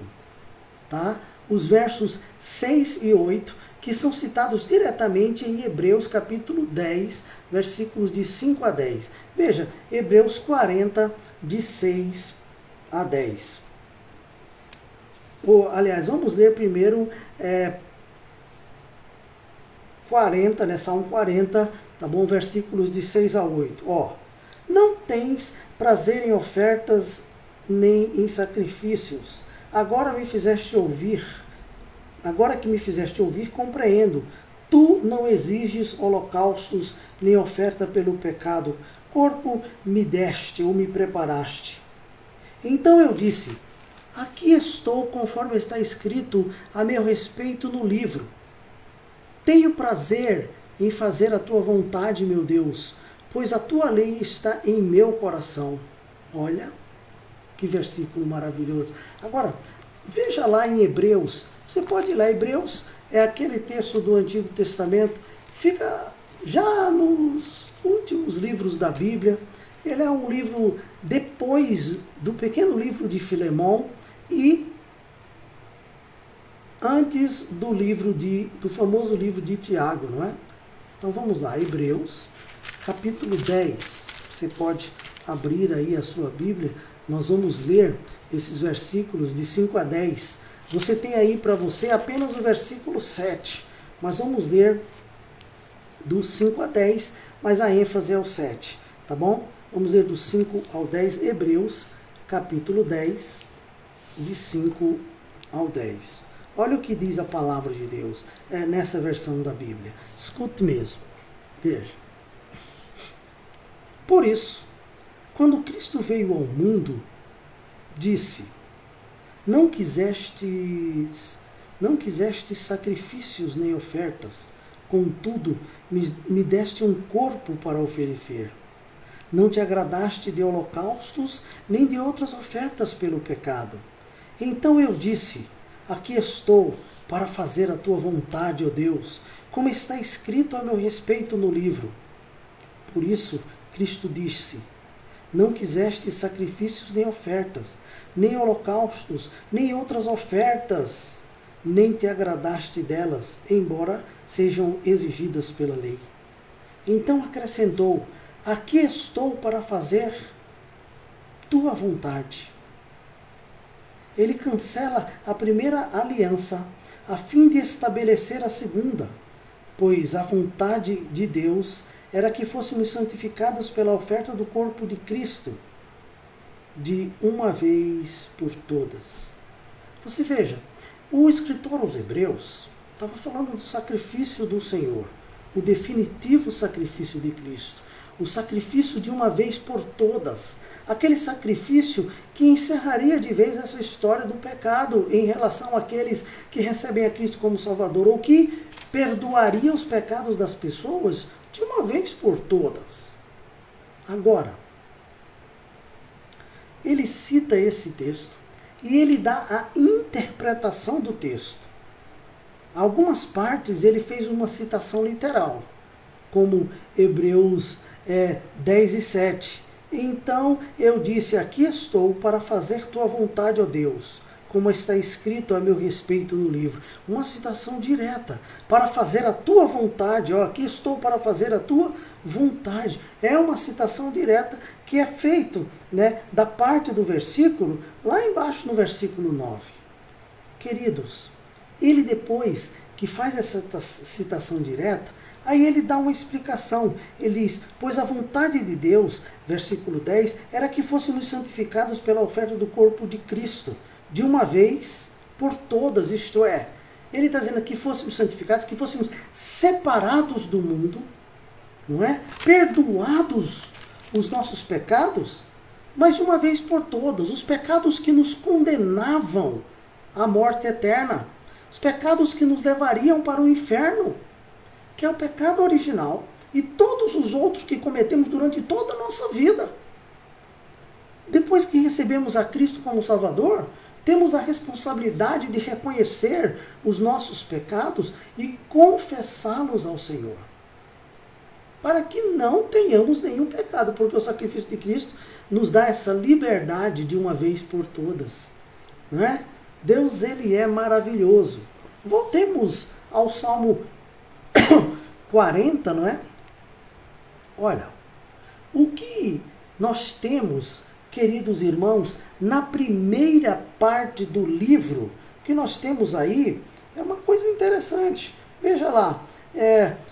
tá? Os versos 6 e 8, que são citados diretamente em Hebreus capítulo 10, versículos de 5 a 10. Veja, Hebreus 40, de 6 a 10. Aliás, vamos ler primeiro 40, né? Salmo 40, tá bom? Versículos de 6 a 8. Ó, não tens prazer em ofertas nem em sacrifícios. Agora que me fizeste ouvir, compreendo. Tu não exiges holocaustos nem oferta pelo pecado. Corpo me deste ou me preparaste. Então eu disse, aqui estou conforme está escrito a meu respeito no livro. Tenho prazer em fazer a tua vontade, meu Deus, pois a tua lei está em meu coração. Olha, que versículo maravilhoso. Agora, veja lá em Hebreus. Você pode ir lá, Hebreus é aquele texto do Antigo Testamento, fica já nos últimos livros da Bíblia. Ele é um livro depois do pequeno livro de Filemão e antes do famoso livro de Tiago, não é? Então vamos lá, Hebreus, capítulo 10. Você pode abrir aí a sua Bíblia. Nós vamos ler esses versículos de 5 a 10. Você tem aí para você apenas o versículo 7, mas vamos ler do 5 a 10, mas a ênfase é o 7, tá bom? Vamos ler do 5 ao 10, Hebreus, capítulo 10, de 5 ao 10. Olha o que diz a palavra de Deus nessa versão da Bíblia. Escute mesmo. Veja. Por isso, quando Cristo veio ao mundo, disse, não quisestes sacrifícios nem ofertas, contudo me deste um corpo para oferecer. Não te agradaste de holocaustos, nem de outras ofertas pelo pecado. Então eu disse, aqui estou para fazer a tua vontade, ó Deus, como está escrito a meu respeito no livro. Por isso, Cristo disse, não quiseste sacrifícios nem ofertas, nem holocaustos, nem outras ofertas, nem te agradaste delas, embora sejam exigidas pela lei. Então acrescentou, aqui estou para fazer tua vontade. Ele cancela a primeira aliança, a fim de estabelecer a segunda, pois a vontade de Deus era que fôssemos santificados pela oferta do corpo de Cristo, de uma vez por todas. Você veja, o escritor aos Hebreus estava falando do sacrifício do Senhor, o definitivo sacrifício de Cristo, o sacrifício de uma vez por todas, aquele sacrifício que encerraria de vez essa história do pecado em relação àqueles que recebem a Cristo como Salvador, ou que perdoaria os pecados das pessoas de uma vez por todas. Agora, ele cita esse texto e ele dá a interpretação do texto. Algumas partes ele fez uma citação literal, como Hebreus 10 e 7. Então eu disse, aqui estou para fazer tua vontade, ó Deus, como está escrito a meu respeito no livro. Uma citação direta, para fazer a tua vontade, ó, aqui estou para fazer a tua vontade. É uma citação direta que é feito, né, da parte do versículo, lá embaixo no versículo 9. Queridos, ele depois que faz essa citação direta, aí ele dá uma explicação. Ele diz, pois a vontade de Deus, versículo 10, era que fôssemos santificados pela oferta do corpo de Cristo, de uma vez por todas, isto é, Ele está dizendo que fôssemos santificados, que fôssemos separados do mundo, não é? Perdoados os nossos pecados, mas de uma vez por todas, os pecados que nos condenavam à morte eterna, os pecados que nos levariam para o inferno, que é o pecado original, e todos os outros que cometemos durante toda a nossa vida. Depois que recebemos a Cristo como Salvador, temos a responsabilidade de reconhecer os nossos pecados e confessá-los ao Senhor, para que não tenhamos nenhum pecado, porque o sacrifício de Cristo nos dá essa liberdade de uma vez por todas, não é? Deus, ele é maravilhoso. Voltemos ao Salmo 40, não é? Olha, o que nós temos, queridos irmãos, na primeira parte do livro, que nós temos aí, é uma coisa interessante. Veja lá,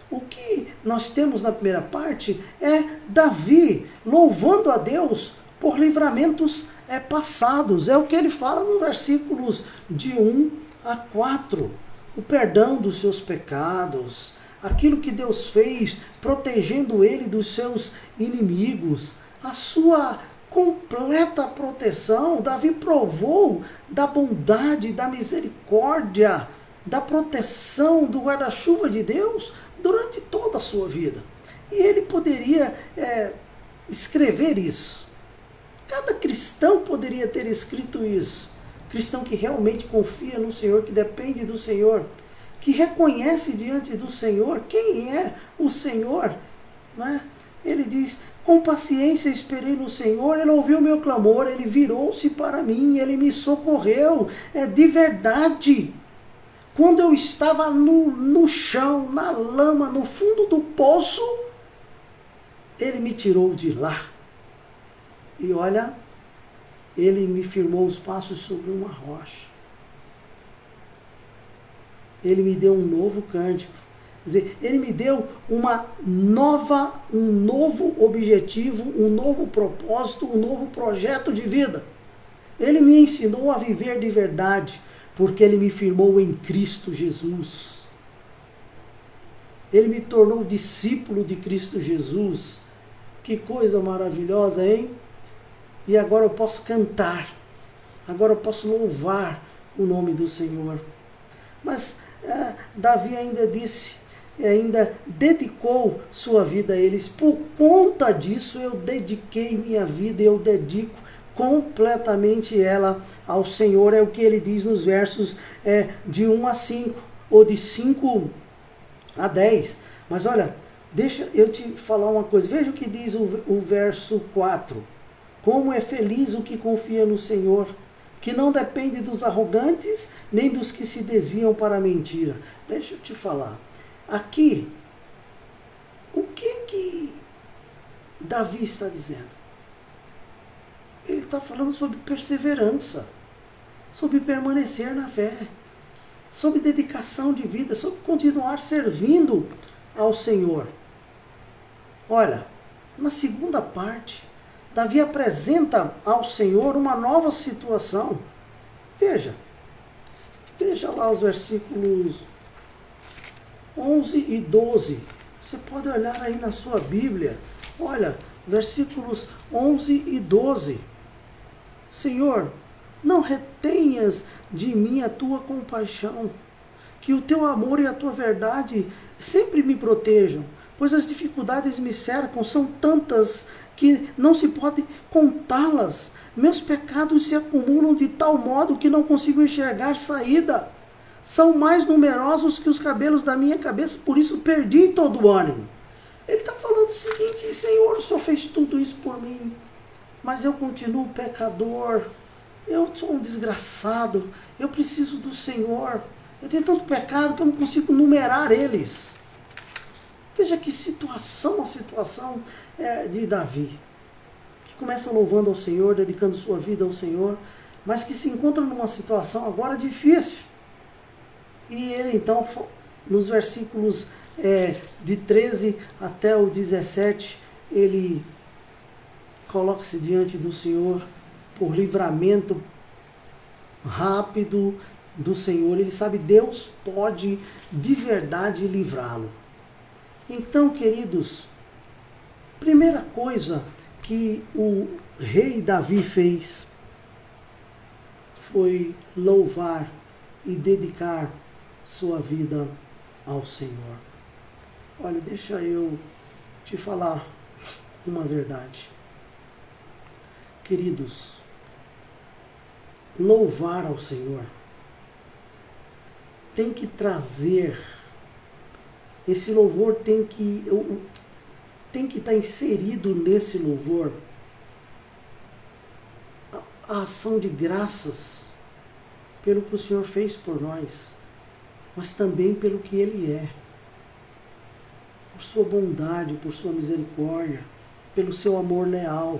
o que nós temos na primeira parte é Davi louvando a Deus por livramentos passados. É o que ele fala nos versículos de 1 a 4. O perdão dos seus pecados, aquilo que Deus fez, protegendo ele dos seus inimigos, a sua completa proteção. Davi provou da bondade, da misericórdia, da proteção, do guarda-chuva de Deus durante toda a sua vida. E ele poderia escrever isso. Cada cristão poderia ter escrito isso. Cristão que realmente confia no Senhor, que depende do Senhor, que reconhece diante do Senhor quem é o Senhor, não é? Ele diz: com paciência esperei no Senhor, ele ouviu meu clamor, ele virou-se para mim, ele me socorreu. De verdade, quando eu estava no chão, na lama, no fundo do poço, ele me tirou de lá. E olha, ele me firmou os passos sobre uma rocha. Ele me deu um novo cântico. Quer dizer, ele me deu um novo objetivo, um novo propósito, um novo projeto de vida. Ele me ensinou a viver de verdade, porque ele me firmou em Cristo Jesus. Ele me tornou discípulo de Cristo Jesus. Que coisa maravilhosa, hein? E agora eu posso cantar, agora eu posso louvar o nome do Senhor. Mas Davi ainda disse, ainda dedicou sua vida a eles. Por conta disso eu dediquei minha vida, eu dedico completamente ela ao Senhor. É o que ele diz nos versos de 1 a 5, ou de 5 a 10. Mas olha, deixa eu te falar uma coisa. Veja o que diz o verso 4. Como é feliz o que confia no Senhor, que não depende dos arrogantes, nem dos que se desviam para a mentira. Deixa eu te falar. Aqui, o que Davi está dizendo? Ele está falando sobre perseverança, sobre permanecer na fé, sobre dedicação de vida, sobre continuar servindo ao Senhor. Olha, na segunda parte, Davi apresenta ao Senhor uma nova situação. Veja lá os versículos 11 e 12. Você pode olhar aí na sua Bíblia. Olha, versículos 11 e 12. Senhor, não retenhas de mim a tua compaixão, que o teu amor e a tua verdade sempre me protejam, pois as dificuldades me cercam, são tantas que não se pode contá-las. Meus pecados se acumulam de tal modo que não consigo enxergar saída. São mais numerosos que os cabelos da minha cabeça, por isso perdi todo o ânimo. Ele está falando o seguinte: Senhor, o Senhor fez tudo isso por mim, mas eu continuo pecador, eu sou um desgraçado, eu preciso do Senhor, eu tenho tanto pecado que eu não consigo numerar eles. Veja que situação, a situação de Davi, que começa louvando ao Senhor, dedicando sua vida ao Senhor, mas que se encontra numa situação agora difícil. E ele então, nos versículos de 13 até o 17, ele coloca-se diante do Senhor por livramento rápido do Senhor, ele sabe, Deus pode de verdade livrá-lo. Então, queridos, primeira coisa que o rei Davi fez foi louvar e dedicar sua vida ao Senhor. Olha, deixa eu te falar uma verdade. Queridos, louvar ao Senhor tem que trazer, esse louvor tem que estar inserido nesse louvor a ação de graças pelo que o Senhor fez por nós, mas também pelo que Ele é, por sua bondade, por sua misericórdia, pelo seu amor leal.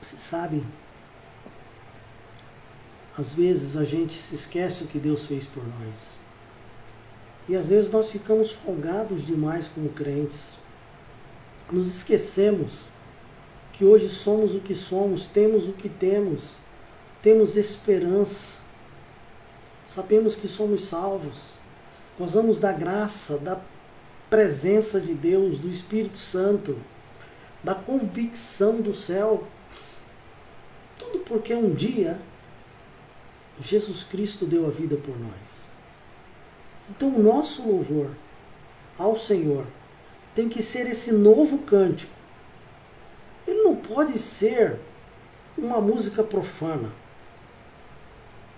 Vocês sabem, às vezes a gente se esquece o que Deus fez por nós. E às vezes nós ficamos folgados demais como crentes. Nos esquecemos que hoje somos o que somos, temos o que temos, temos esperança, sabemos que somos salvos, gozamos da graça, da presença de Deus, do Espírito Santo, da convicção do céu. Tudo porque um dia Jesus Cristo deu a vida por nós. Então o nosso louvor ao Senhor tem que ser esse novo cântico. Ele não pode ser uma música profana.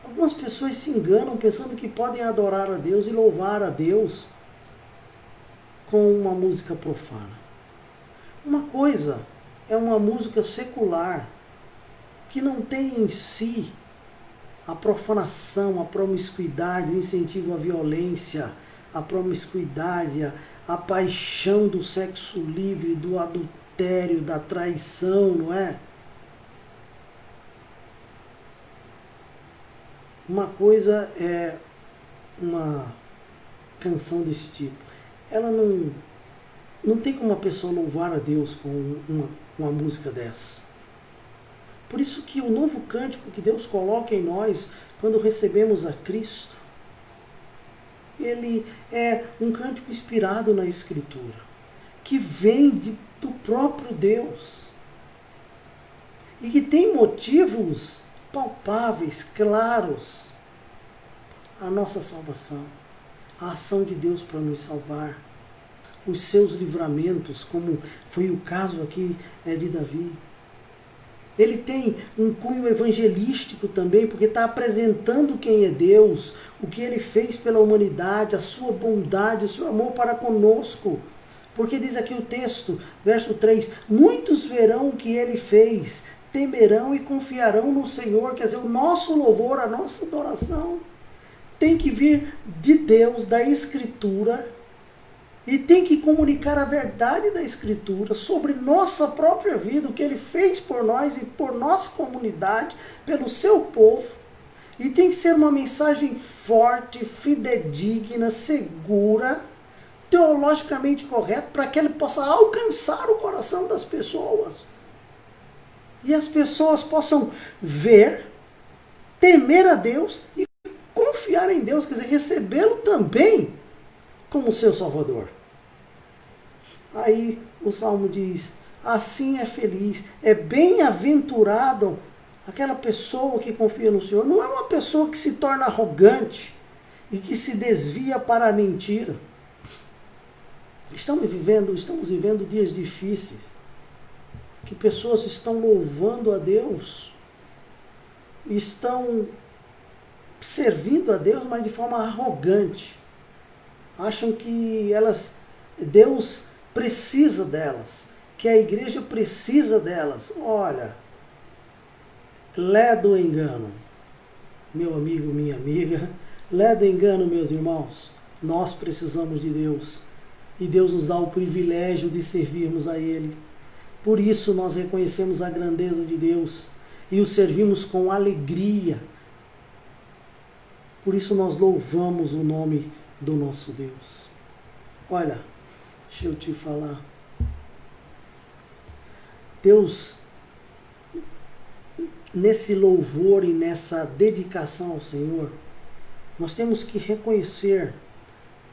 Algumas pessoas se enganam pensando que podem adorar a Deus e louvar a Deus com uma música profana. Uma coisa é uma música secular, que não tem em si a profanação, a promiscuidade, o incentivo à violência, a promiscuidade, a paixão do sexo livre, do adultério, da traição, não é? Uma coisa é uma canção desse tipo. Ela não tem como uma pessoa louvar a Deus com uma música dessa. Por isso que o novo cântico que Deus coloca em nós, quando recebemos a Cristo, ele é um cântico inspirado na Escritura, que vem do próprio Deus, e que tem motivos palpáveis, claros, a nossa salvação, a ação de Deus para nos salvar, os seus livramentos, como foi o caso aqui de Davi. Ele tem um cunho evangelístico também, porque está apresentando quem é Deus, o que Ele fez pela humanidade, a sua bondade, o seu amor para conosco. Porque diz aqui o texto, verso 3, muitos verão o que Ele fez, temerão e confiarão no Senhor. Quer dizer, o nosso louvor, a nossa adoração tem que vir de Deus, da Escritura, e tem que comunicar a verdade da Escritura sobre nossa própria vida, o que Ele fez por nós e por nossa comunidade, pelo seu povo. E tem que ser uma mensagem forte, fidedigna, segura, teologicamente correta, para que ele possa alcançar o coração das pessoas. E as pessoas possam ver, temer a Deus e confiar em Deus, quer dizer, recebê-lo também como seu Salvador. Aí o Salmo diz, assim é feliz, é bem-aventurado aquela pessoa que confia no Senhor. Não é uma pessoa que se torna arrogante e que se desvia para a mentira. Estamos vivendo dias difíceis, que pessoas estão louvando a Deus, estão servindo a Deus, mas de forma arrogante. Acham que Deus precisa delas, que a igreja precisa delas. Olha, lé do engano, meu amigo, minha amiga, lé do engano, meus irmãos. Nós precisamos de Deus, e Deus nos dá o privilégio de servirmos a Ele. Por isso nós reconhecemos a grandeza de Deus e o servimos com alegria. Por isso nós louvamos o nome do nosso Deus. Olha, deixa eu te falar. Deus nesse louvor e nessa dedicação ao Senhor, nós temos que reconhecer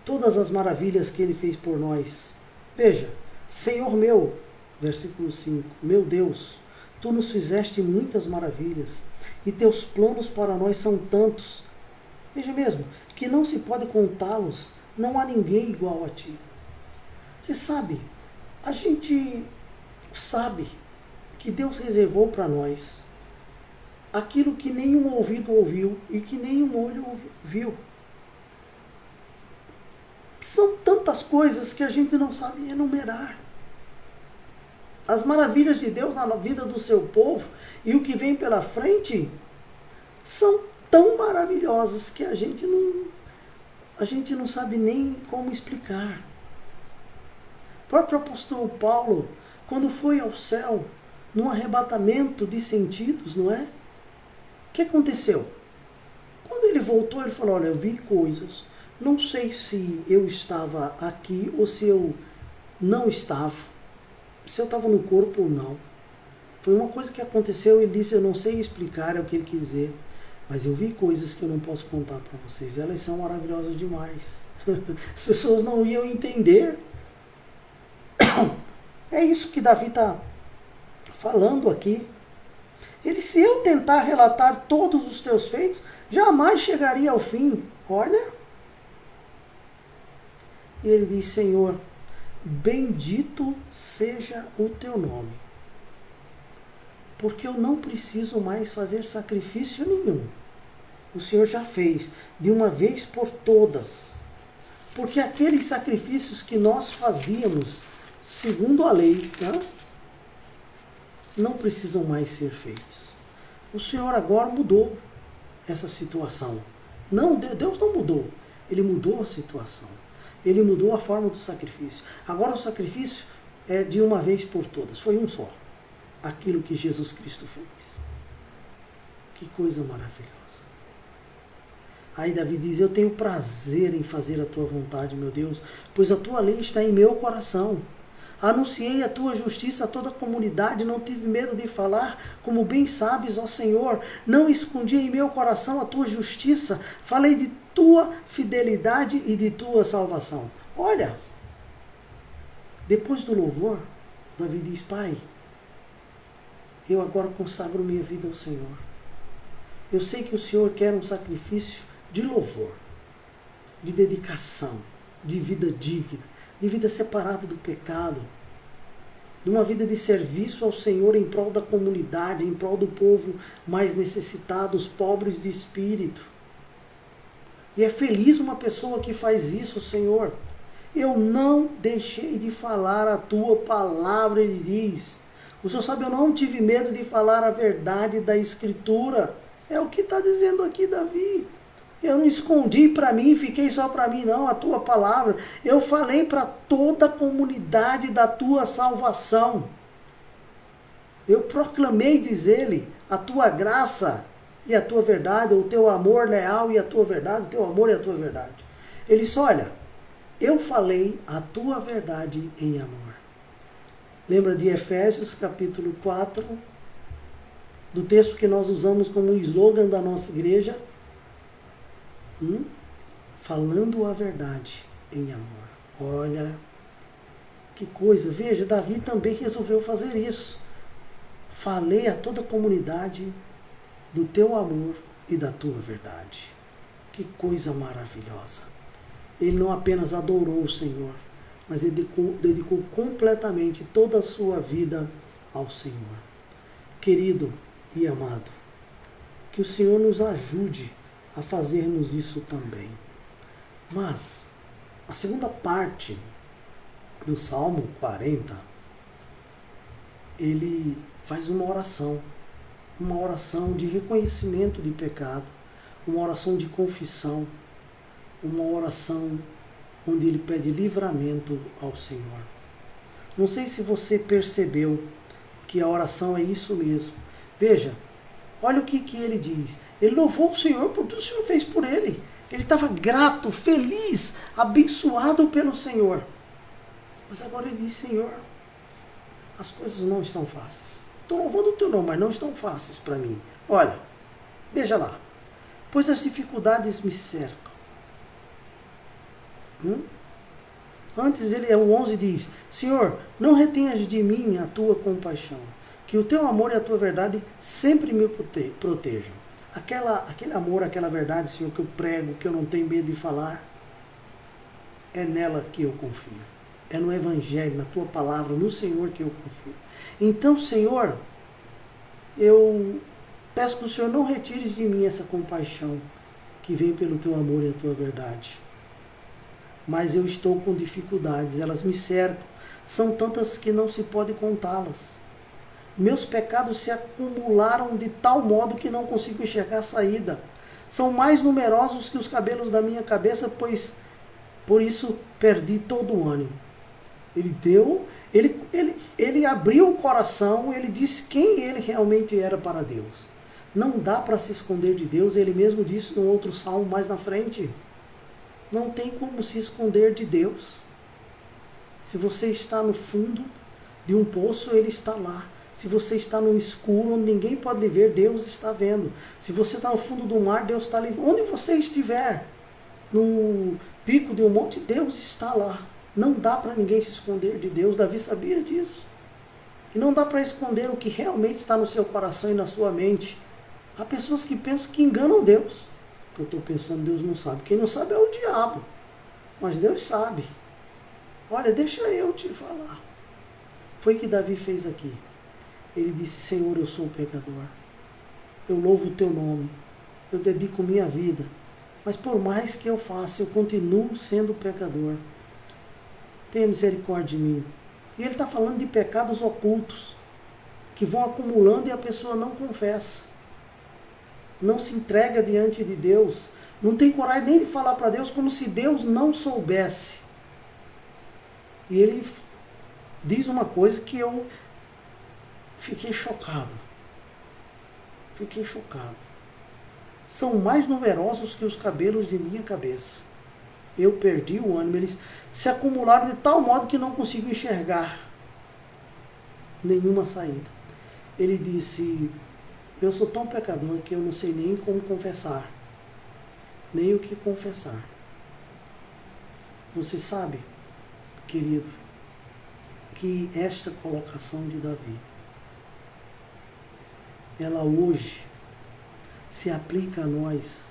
todas as maravilhas que Ele fez por nós. Veja, Senhor meu, versículo 5, meu Deus, Tu nos fizeste muitas maravilhas, e Teus planos para nós são tantos. Veja mesmo, que não se pode contá-los, não há ninguém igual a Ti. Você sabe, a gente sabe que Deus reservou para nós aquilo que nenhum ouvido ouviu e que nenhum olho viu. São tantas coisas que a gente não sabe enumerar. As maravilhas de Deus na vida do seu povo e o que vem pela frente são tão maravilhosas que a gente não sabe nem como explicar. O próprio apóstolo Paulo, quando foi ao céu, num arrebatamento de sentidos, não é? O que aconteceu? Quando ele voltou, ele falou, olha, eu vi coisas, não sei se eu estava aqui ou se eu não estava, se eu estava no corpo ou não. Foi uma coisa que aconteceu, ele disse, eu não sei explicar, é o que ele quis dizer, mas eu vi coisas que eu não posso contar para vocês, elas são maravilhosas demais. As pessoas não iam entender. É isso que Davi está falando aqui. Ele, se eu tentar relatar todos os teus feitos, jamais chegaria ao fim. Olha. E ele diz, Senhor, bendito seja o teu nome, porque eu não preciso mais fazer sacrifício nenhum. O Senhor já fez, de uma vez por todas. Porque aqueles sacrifícios que nós fazíamos, segundo a lei, não precisam mais ser feitos. O Senhor agora mudou essa situação. Não, Deus não mudou. Ele mudou a situação. Ele mudou a forma do sacrifício. Agora o sacrifício é de uma vez por todas. Foi um só. Aquilo que Jesus Cristo fez. Que coisa maravilhosa. Aí Davi diz, eu tenho prazer em fazer a tua vontade, meu Deus, pois a tua lei está em meu coração. Anunciei a tua justiça a toda a comunidade, não tive medo de falar, como bem sabes, ó Senhor. Não escondi em meu coração a tua justiça, falei de tua fidelidade e de tua salvação. Olha, depois do louvor, Davi diz, Pai, eu agora consagro minha vida ao Senhor. Eu sei que o Senhor quer um sacrifício de louvor, de dedicação, de vida digna, de vida separada do pecado, de uma vida de serviço ao Senhor em prol da comunidade, em prol do povo mais necessitado, os pobres de espírito. E é feliz uma pessoa que faz isso, Senhor. Eu não deixei de falar a tua palavra, ele diz. O Senhor sabe, eu não tive medo de falar a verdade da Escritura. É o que está dizendo aqui Davi. Eu não escondi para mim, fiquei só para mim, não, a tua palavra. Eu falei para toda a comunidade da tua salvação. Eu proclamei, diz ele, a tua graça e a tua verdade, o teu amor leal e a tua verdade, o teu amor e a tua verdade. Ele disse, olha, eu falei a tua verdade em amor. Lembra de Efésios capítulo 4, do texto que nós usamos como slogan da nossa igreja? Falando a verdade em amor. Olha, que coisa. Veja, Davi também resolveu fazer isso. Falei a toda a comunidade do teu amor e da tua verdade. Que coisa maravilhosa. Ele não apenas adorou o Senhor, mas ele dedicou completamente toda a sua vida ao Senhor. Querido e amado, que o Senhor nos ajude a fazermos isso também. Mas a segunda parte do Salmo 40, ele faz uma oração de reconhecimento de pecado, uma oração de confissão, uma oração onde ele pede livramento ao Senhor. Não sei se você percebeu que a oração é isso mesmo. Veja, olha o que ele diz. Ele louvou o Senhor por tudo que o Senhor fez por ele. Ele estava grato, feliz, abençoado pelo Senhor. Mas agora ele diz, Senhor, as coisas não estão fáceis. Estou louvando o teu nome, mas não estão fáceis para mim. Olha, veja lá. Pois as dificuldades me cercam. Antes o 11 diz, Senhor, não retenhas de mim a tua compaixão, que o teu amor e a tua verdade sempre me protejam. Aquele amor, aquela verdade, Senhor, que eu prego, que eu não tenho medo de falar, é nela que eu confio. É no Evangelho, na tua palavra, no Senhor que eu confio. Então, Senhor, eu peço que o Senhor não retires de mim essa compaixão que vem pelo teu amor e a tua verdade. Mas eu estou com dificuldades, elas me cercam. São tantas que não se pode contá-las. Meus pecados se acumularam de tal modo que não consigo enxergar a saída. São mais numerosos que os cabelos da minha cabeça, pois por isso perdi todo o ânimo. Ele abriu o coração, ele disse quem ele realmente era para Deus. Não dá para se esconder de Deus, ele mesmo disse no outro salmo mais na frente. Não tem como se esconder de Deus. Se você está no fundo de um poço, ele está lá. Se você está no escuro, onde ninguém pode lhe ver, Deus está vendo. Se você está no fundo do mar, Deus está ali. Onde você estiver, no pico de um monte, Deus está lá. Não dá para ninguém se esconder de Deus. Davi sabia disso. E não dá para esconder o que realmente está no seu coração e na sua mente. Há pessoas que pensam que enganam Deus. O que eu estou pensando, Deus não sabe. Quem não sabe é o diabo. Mas Deus sabe. Olha, deixa eu te falar. Foi o que Davi fez aqui. Ele disse, Senhor, eu sou um pecador. Eu louvo o teu nome. Eu dedico minha vida. Mas por mais que eu faça, eu continuo sendo pecador. Tenha misericórdia de mim. E ele está falando de pecados ocultos, que vão acumulando e a pessoa não confessa. Não se entrega diante de Deus. Não tem coragem nem de falar para Deus, como se Deus não soubesse. E ele diz uma coisa que eu fiquei chocado. Fiquei chocado. São mais numerosos que os cabelos de minha cabeça. Eu perdi o ânimo. Eles se acumularam de tal modo que não consigo enxergar nenhuma saída. Ele disse, eu sou tão pecador que eu não sei nem como confessar. Nem o que confessar. Você sabe, querido, que esta colocação de Davi, ela hoje se aplica a nós,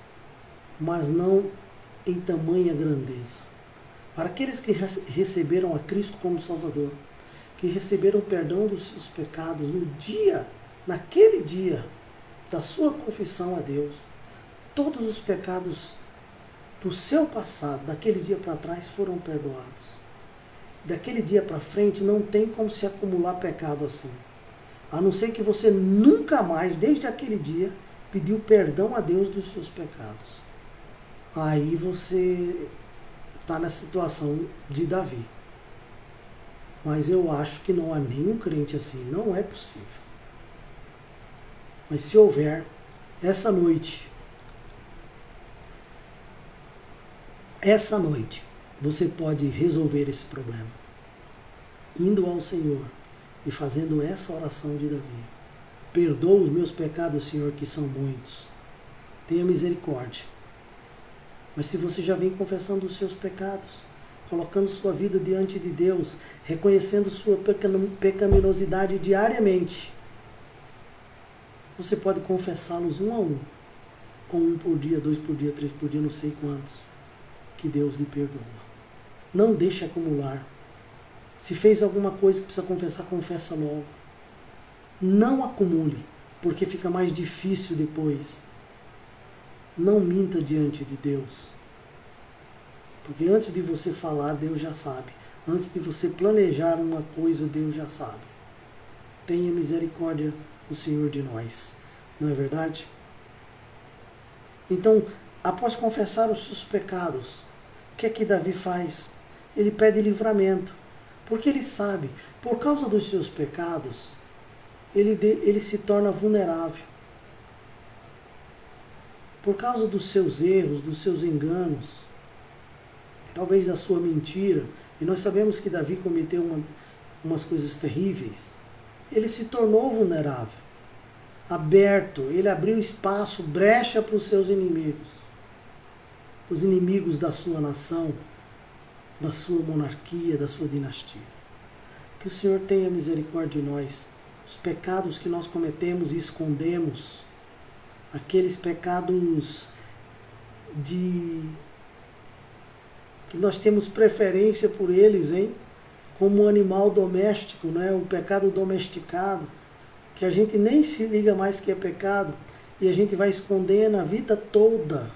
mas não em tamanha grandeza. Para aqueles que receberam a Cristo como Salvador, que receberam o perdão dos seus pecados naquele dia da sua confissão a Deus, todos os pecados do seu passado, daquele dia para trás, foram perdoados. Daquele dia para frente não tem como se acumular pecado assim. A não ser que você nunca mais, desde aquele dia, pediu perdão a Deus dos seus pecados. Aí você está na situação de Davi. Mas eu acho que não há nenhum crente assim. Não é possível. Mas se houver, essa noite, você pode resolver esse problema. Indo ao Senhor e fazendo essa oração de Davi. Perdoa os meus pecados, Senhor, que são muitos. Tenha misericórdia. Mas se você já vem confessando os seus pecados, colocando sua vida diante de Deus, reconhecendo sua pecaminosidade diariamente, você pode confessá-los um a um. Ou 1 por dia, 2 por dia, 3 por dia, não sei quantos. Que Deus lhe perdoa. Não deixe acumular. Se fez alguma coisa que precisa confessar, confessa logo. Não acumule, porque fica mais difícil depois. Não minta diante de Deus. Porque antes de você falar, Deus já sabe. Antes de você planejar uma coisa, Deus já sabe. Tenha misericórdia o Senhor de nós. Não é verdade? Então, após confessar os seus pecados, o que é que Davi faz? Ele pede livramento. Porque ele sabe, por causa dos seus pecados, ele se torna vulnerável. Por causa dos seus erros, dos seus enganos, talvez da sua mentira, e nós sabemos que Davi cometeu umas coisas terríveis, ele se tornou vulnerável, aberto, ele abriu espaço, brecha para os seus inimigos, os inimigos da sua nação, da sua monarquia, da sua dinastia. Que o Senhor tenha misericórdia de nós, os pecados que nós cometemos e escondemos, aqueles pecados que nós temos preferência por eles, hein? Como um animal doméstico, né? O pecado domesticado, que a gente nem se liga mais que é pecado, e a gente vai escondendo a vida toda.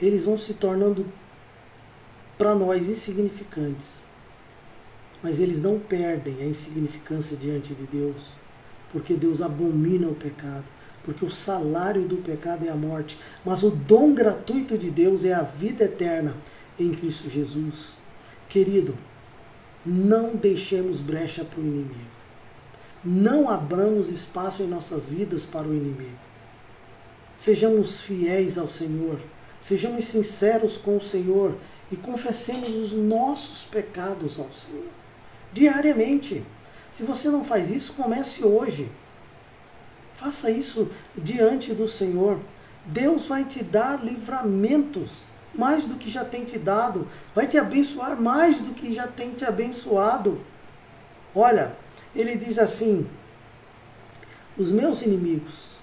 Eles vão se tornando, para nós, insignificantes. Mas eles não perdem a insignificância diante de Deus, porque Deus abomina o pecado, porque o salário do pecado é a morte, mas o dom gratuito de Deus é a vida eterna em Cristo Jesus. Querido, não deixemos brecha para o inimigo. Não abramos espaço em nossas vidas para o inimigo. Sejamos fiéis ao Senhor, sejamos sinceros com o Senhor e confessemos os nossos pecados ao Senhor, diariamente. Se você não faz isso, comece hoje. Faça isso diante do Senhor. Deus vai te dar livramentos, mais do que já tem te dado. Vai te abençoar mais do que já tem te abençoado. Olha, ele diz assim: os meus inimigos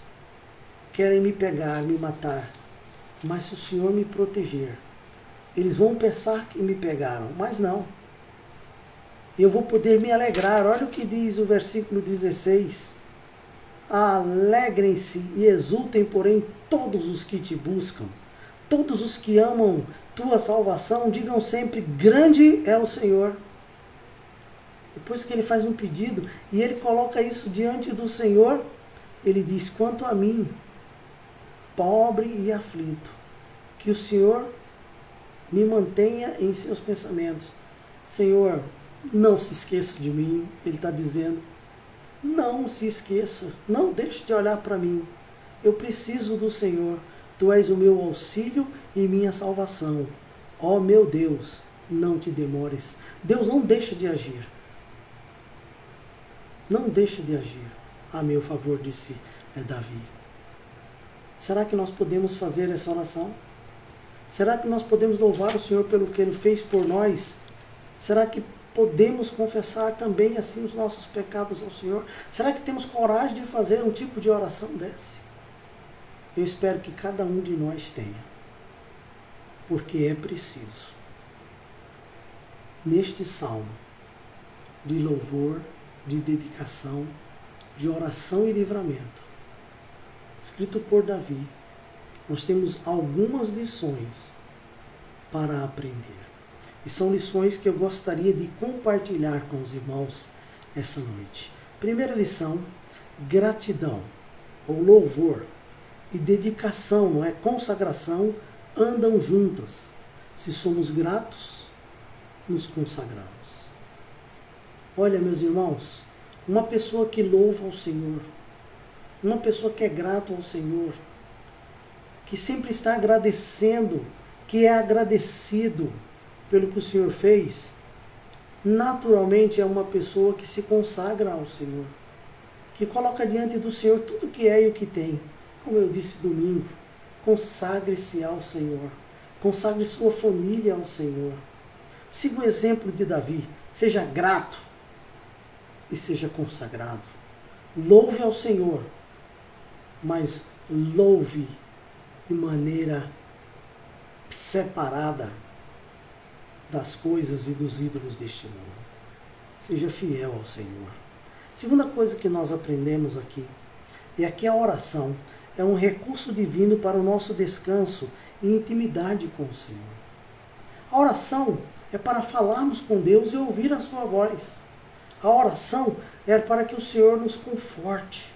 querem me pegar, me matar, mas se o Senhor me proteger, eles vão pensar que me pegaram, mas não. Eu vou poder me alegrar. Olha o que diz o versículo 16. Alegrem-se e exultem, porém, todos os que te buscam. Todos os que amam tua salvação, digam sempre: grande é o Senhor. Depois que ele faz um pedido e ele coloca isso diante do Senhor, ele diz: quanto a mim, pobre e aflito, que o Senhor me mantenha em seus pensamentos. Senhor, não se esqueça de mim, ele está dizendo. Não se esqueça, não deixe de olhar para mim. Eu preciso do Senhor. Tu és o meu auxílio e minha salvação. Ó meu Deus, não te demores. Deus não deixa de agir. Não deixa de agir a meu favor, disse Davi. Será que nós podemos fazer essa oração? Será que nós podemos louvar o Senhor pelo que Ele fez por nós? Será que podemos confessar também assim os nossos pecados ao Senhor? Será que temos coragem de fazer um tipo de oração desse? Eu espero que cada um de nós tenha, porque é preciso, neste salmo de louvor, de dedicação, de oração e livramento, escrito por Davi, nós temos algumas lições para aprender. E são lições que eu gostaria de compartilhar com os irmãos essa noite. Primeira lição: gratidão, ou louvor, e dedicação, não é? Consagração, andam juntas. Se somos gratos, nos consagramos. Olha, meus irmãos, uma pessoa que louva ao Senhor, uma pessoa que é grato ao Senhor, que sempre está agradecendo, que é agradecido pelo que o Senhor fez, naturalmente é uma pessoa que se consagra ao Senhor, que coloca diante do Senhor tudo o que é e o que tem. Como eu disse domingo, consagre-se ao Senhor, consagre sua família ao Senhor. Siga o exemplo de Davi, seja grato e seja consagrado. Louve ao Senhor, mas louve de maneira separada das coisas e dos ídolos deste mundo. Seja fiel ao Senhor. Segunda coisa que nós aprendemos aqui é que a oração é um recurso divino para o nosso descanso e intimidade com o Senhor. A oração é para falarmos com Deus e ouvir a sua voz. A oração é para que o Senhor nos conforte.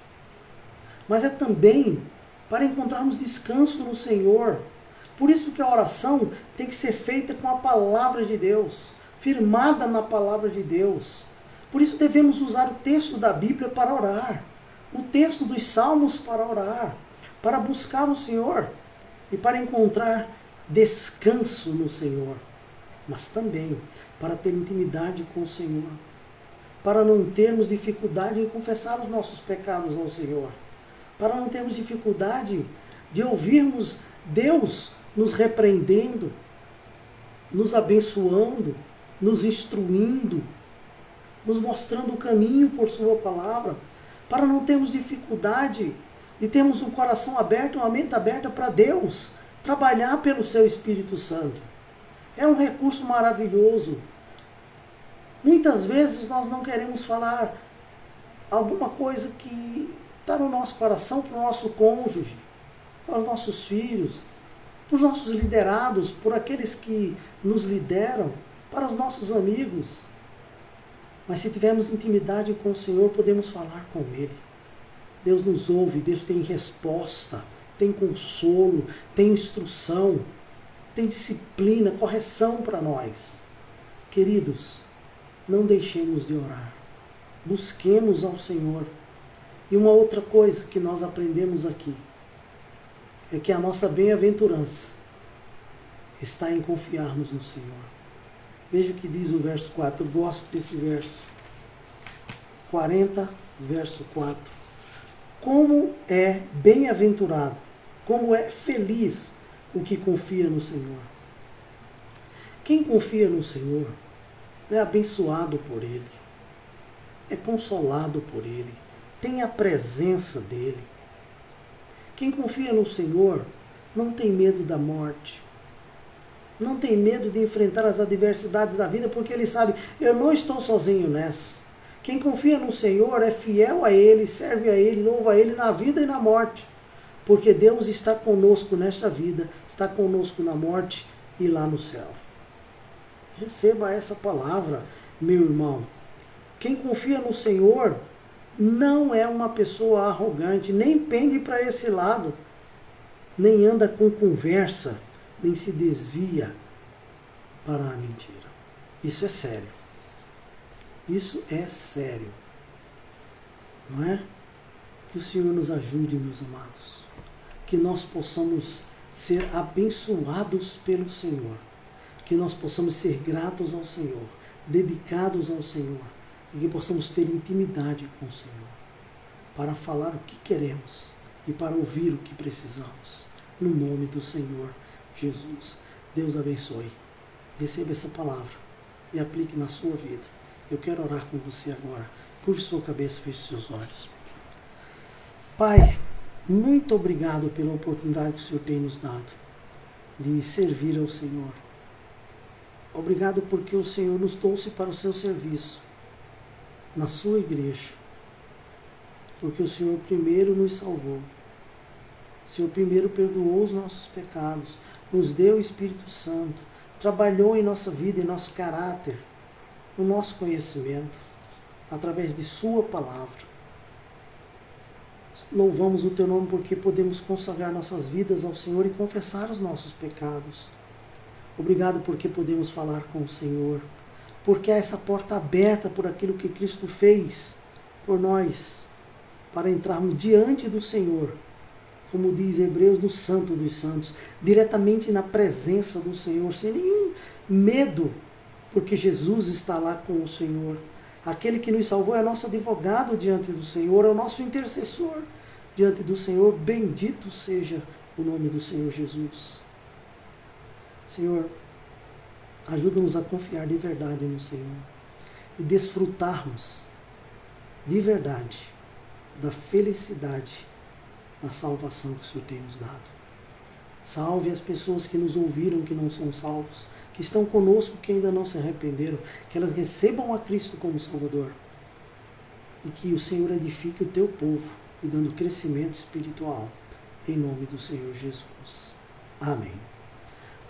Mas é também para encontrarmos descanso no Senhor. Por isso que a oração tem que ser feita com a palavra de Deus, firmada na palavra de Deus. Por isso devemos usar o texto da Bíblia para orar, o texto dos Salmos para orar, para buscar o Senhor e para encontrar descanso no Senhor, mas também para ter intimidade com o Senhor. para não termos dificuldade em confessar os nossos pecados ao Senhor, para não termos dificuldade de ouvirmos Deus nos repreendendo, nos abençoando, nos instruindo, nos mostrando o caminho por sua palavra, para não termos dificuldade de termos um coração aberto, uma mente aberta para Deus trabalhar pelo seu Espírito Santo. É um recurso maravilhoso. Muitas vezes nós não queremos falar alguma coisa que está no nosso coração para o nosso cônjuge, para os nossos filhos, para os nossos liderados, por aqueles que nos lideram, para os nossos amigos. Mas se tivermos intimidade com o Senhor, podemos falar com Ele. Deus nos ouve, Deus tem resposta, tem consolo, tem instrução, tem disciplina, correção para nós. Queridos, não deixemos de orar. Busquemos ao Senhor. E uma outra coisa que nós aprendemos aqui é que a nossa bem-aventurança está em confiarmos no Senhor. Veja o que diz o verso 4. Eu gosto desse verso. 40, verso 4. Como é bem-aventurado, como é feliz o que confia no Senhor. Quem confia no Senhor é abençoado por Ele, é consolado por Ele, tem a presença dEle. Quem confia no Senhor não tem medo da morte, não tem medo de enfrentar as adversidades da vida, porque ele sabe, eu não estou sozinho nessa. Quem confia no Senhor é fiel a Ele, serve a Ele, louva a Ele na vida e na morte, porque Deus está conosco nesta vida, está conosco na morte e lá no céu. Receba essa palavra, meu irmão. Quem confia no Senhor não é uma pessoa arrogante, nem pende para esse lado, nem anda com conversa, nem se desvia para a mentira. Isso é sério. Isso é sério. Não é? Que o Senhor nos ajude, meus amados. Que nós possamos ser abençoados pelo Senhor. Que nós possamos ser gratos ao Senhor, dedicados ao Senhor. E que possamos ter intimidade com o Senhor. Para falar o que queremos e para ouvir o que precisamos. No nome do Senhor Jesus. Deus abençoe. Receba essa palavra e aplique na sua vida. Eu quero orar com você agora. Curve sua cabeça, feche seus olhos. Pai, muito obrigado pela oportunidade que o Senhor tem nos dado de servir ao Senhor. Obrigado porque o Senhor nos trouxe para o seu serviço, na sua igreja. Porque o Senhor primeiro nos salvou. O Senhor primeiro perdoou os nossos pecados, nos deu o Espírito Santo, trabalhou em nossa vida, em nosso caráter, no nosso conhecimento, através de sua palavra. Louvamos o teu nome porque podemos consagrar nossas vidas ao Senhor e confessar os nossos pecados. Obrigado porque podemos falar com o Senhor, porque há essa porta aberta por aquilo que Cristo fez por nós, para entrarmos diante do Senhor, como diz Hebreus, no Santo dos Santos, diretamente na presença do Senhor, sem nenhum medo, porque Jesus está lá com o Senhor. Aquele que nos salvou é nosso advogado diante do Senhor, é o nosso intercessor diante do Senhor. Bendito seja o nome do Senhor Jesus. Senhor, ajuda-nos a confiar de verdade no Senhor e desfrutarmos de verdade da felicidade da salvação que o Senhor tem nos dado. Salve as pessoas que nos ouviram, que não são salvos, que estão conosco, que ainda não se arrependeram, que elas recebam a Cristo como Salvador. E que o Senhor edifique o teu povo, e dando crescimento espiritual, em nome do Senhor Jesus. Amém.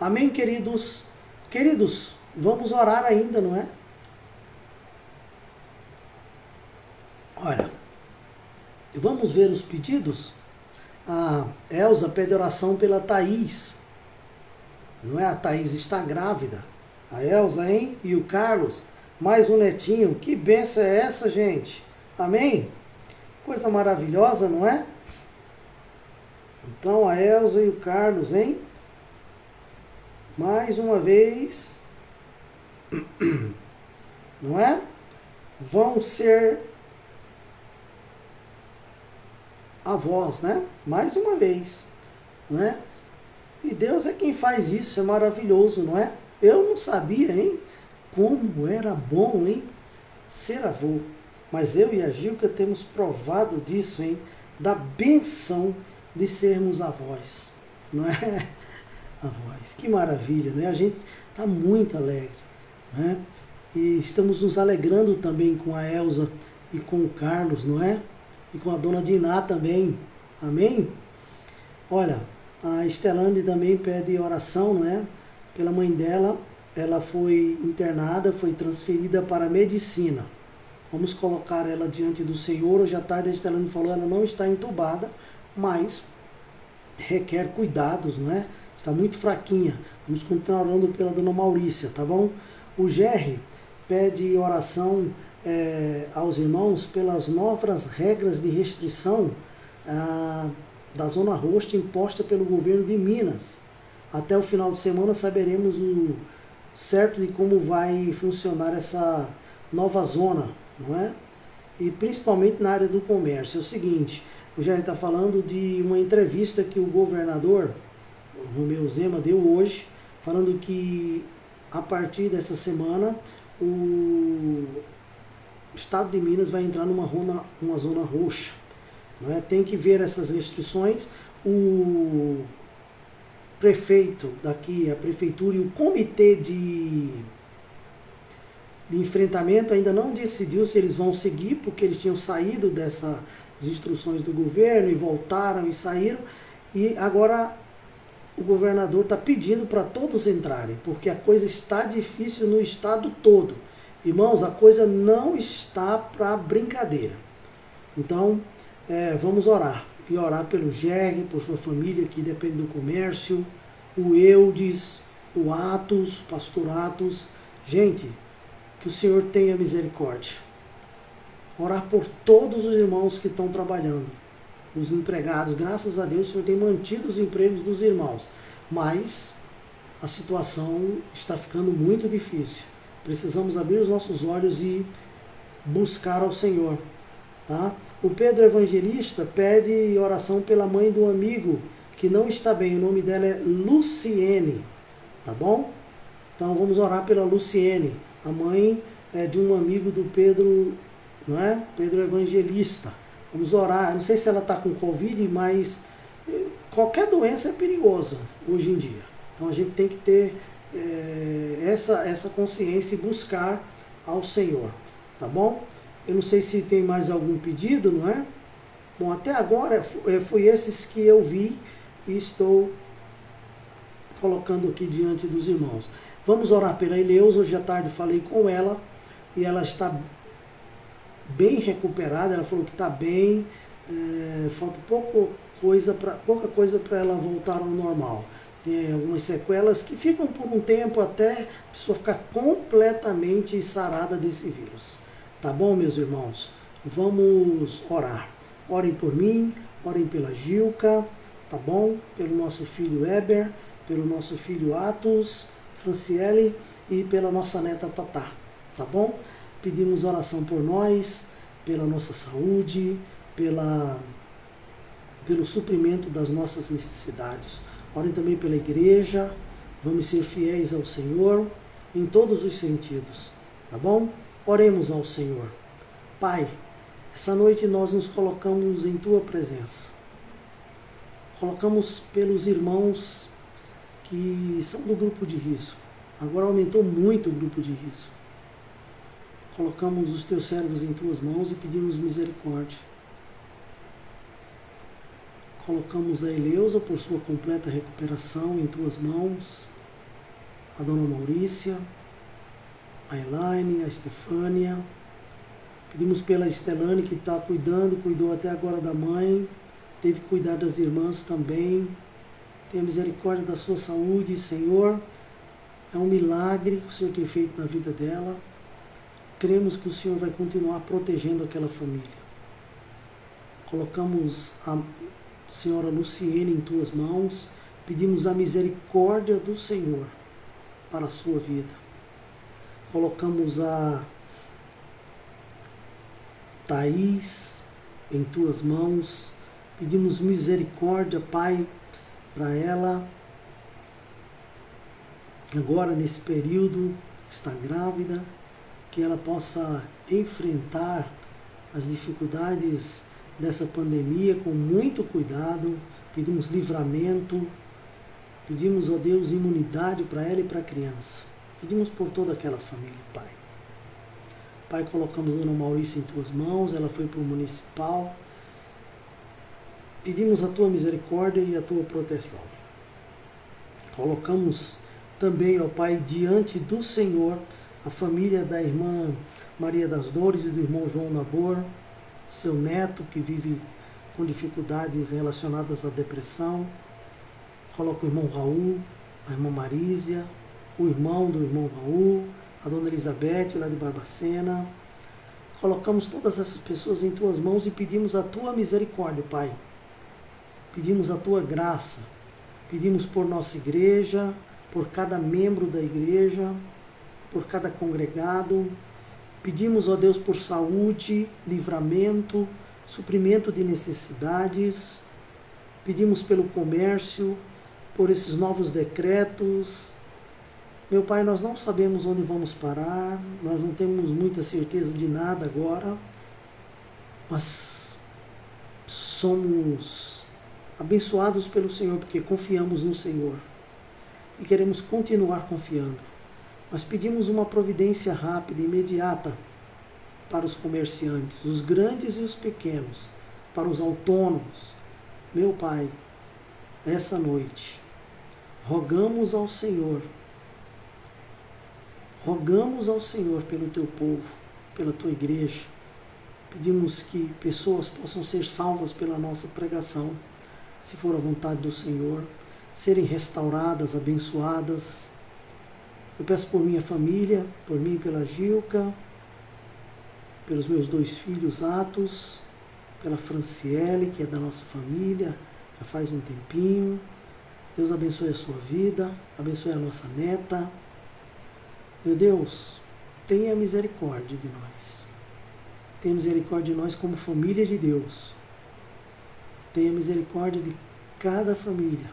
Amém, queridos. Queridos, vamos orar ainda, não é? Olha, vamos ver os pedidos? A Elza pede oração pela Thaís. Não é? A Thaís está grávida. A Elza, hein? E o Carlos. Mais um netinho. Que bênção é essa, gente? Amém? Coisa maravilhosa, não é? Então, a Elza e o Carlos, hein? Mais uma vez. Não é? vão ser avós, né? Mais uma vez, não é? E Deus é quem faz isso, é maravilhoso, não é? Eu não sabia, hein? Como era bom, hein? Ser avô. Mas eu e a Gilca temos provado disso, hein? Da benção de sermos avós, não é? Avós, que maravilha, né? A gente está muito alegre, né? E estamos nos alegrando também com a Elza e com o Carlos, não é? E com a dona Diná também, amém? Olha, a Estelane também pede oração, não é? Pela mãe dela, ela foi internada, foi transferida para a medicina. Vamos colocar ela diante do Senhor. Hoje à tarde a Estelane falou, ela não está entubada, mas requer cuidados, não é? Está muito fraquinha. Vamos continuar orando pela dona Maurícia, tá bom? O Gerry pede oração aos irmãos pelas novas regras de restrição da Zona Roxa imposta pelo governo de Minas. Até o final de semana saberemos o certo de como vai funcionar essa nova zona, não é? E principalmente na área do comércio. É o seguinte, o Jair está falando de uma entrevista que o governador Romeu Zema deu hoje, falando que a partir dessa semana o Estado de Minas vai entrar numa zona roxa. Não é? Tem que ver essas restrições. O prefeito daqui, a prefeitura e o comitê de enfrentamento ainda não decidiu se eles vão seguir, porque eles tinham saído dessas instruções do governo e voltaram e saíram. E agora o governador está pedindo para todos entrarem, porque a coisa está difícil no estado todo. Irmãos, a coisa não está para brincadeira. Então, vamos orar. E orar pelo Gerry, por sua família que depende do comércio, o Eudes, o Atos, o pastor Atos. Gente, que o Senhor tenha misericórdia. Orar por todos os irmãos que estão trabalhando. Os empregados, graças a Deus, o Senhor tem mantido os empregos dos irmãos. Mas a situação está ficando muito difícil. Precisamos abrir os nossos olhos e buscar ao Senhor. Tá? O Pedro Evangelista pede oração pela mãe do amigo que não está bem. O nome dela é Luciene. Tá bom? Então vamos orar pela Luciene, a mãe de um amigo do Pedro, não é? Pedro Evangelista. Vamos orar. Não sei se ela está com Covid, mas qualquer doença é perigosa hoje em dia. Então a gente tem que ter essa consciência e buscar ao Senhor. Tá bom? Eu não sei se tem mais algum pedido, não é? Bom, até agora foi esses que eu vi e estou colocando aqui diante dos irmãos. Vamos orar pela Ileusa. Hoje à tarde falei com ela e ela está bem recuperada. Ela falou que está bem, falta pouca coisa para ela voltar ao normal. Tem algumas sequelas que ficam por um tempo até a pessoa ficar completamente sarada desse vírus. Tá bom, meus irmãos? Vamos orar. Orem por mim, orem pela Gilca, tá bom? Pelo nosso filho Eber, pelo nosso filho Atos, Franciele e pela nossa neta Tatá, tá bom? Pedimos oração por nós, pela nossa saúde, pelo suprimento das nossas necessidades. Orem também pela igreja, vamos ser fiéis ao Senhor em todos os sentidos, tá bom? Oremos ao Senhor. Pai, essa noite nós nos colocamos em Tua presença. Colocamos pelos irmãos que são do grupo de risco. Agora aumentou muito o grupo de risco. Colocamos os Teus servos em Tuas mãos e pedimos misericórdia. Colocamos a Eleusa por sua completa recuperação em Tuas mãos. A Dona Maurícia, a Elaine, a Estefânia. Pedimos pela Estelane que está cuidou até agora da mãe, teve que cuidar das irmãs também. Tenha misericórdia da sua saúde, Senhor. É um milagre que o Senhor tem feito na vida dela. Cremos que o Senhor vai continuar protegendo aquela família. Colocamos a senhora Luciene em Tuas mãos. Pedimos a misericórdia do Senhor para a sua vida. Colocamos a Thaís em tuas mãos. Pedimos misericórdia, Pai, para ela. Agora, nesse período, está grávida, que ela possa enfrentar as dificuldades dessa pandemia com muito cuidado. Pedimos livramento, pedimos, ó Deus, imunidade para ela e para a criança. Pedimos por toda aquela família, Pai. Pai, colocamos Dona Maurícia em tuas mãos, ela foi para o municipal. Pedimos a tua misericórdia e a tua proteção. Colocamos também, ó Pai, diante do Senhor, a família da irmã Maria das Dores e do irmão João Nabor, seu neto que vive com dificuldades relacionadas à depressão. Coloca o irmão Raul, a irmã Marísia, o irmão do irmão Raul, a dona Elizabeth lá de Barbacena. Colocamos todas essas pessoas em tuas mãos e pedimos a tua misericórdia, Pai. Pedimos a tua graça. Pedimos por nossa igreja, por cada membro da igreja, por cada congregado. Pedimos, ó Deus, por saúde, livramento, suprimento de necessidades. Pedimos pelo comércio, por esses novos decretos. Meu Pai, nós não sabemos onde vamos parar, nós não temos muita certeza de nada agora, mas somos abençoados pelo Senhor, porque confiamos no Senhor e queremos continuar confiando. Mas pedimos uma providência rápida, imediata, para os comerciantes, os grandes e os pequenos, para os autônomos. Meu Pai, essa noite, rogamos ao Senhor pelo teu povo, pela tua igreja. Pedimos que pessoas possam ser salvas pela nossa pregação, se for a vontade do Senhor, serem restauradas, abençoadas. Eu peço por minha família, por mim e pela Gilca, pelos meus 2 filhos Atos, pela Franciele, que é da nossa família, já faz um tempinho. Deus abençoe a sua vida, abençoe a nossa neta. Meu Deus, tenha misericórdia de nós. Tenha misericórdia de nós como família de Deus. Tenha misericórdia de cada família,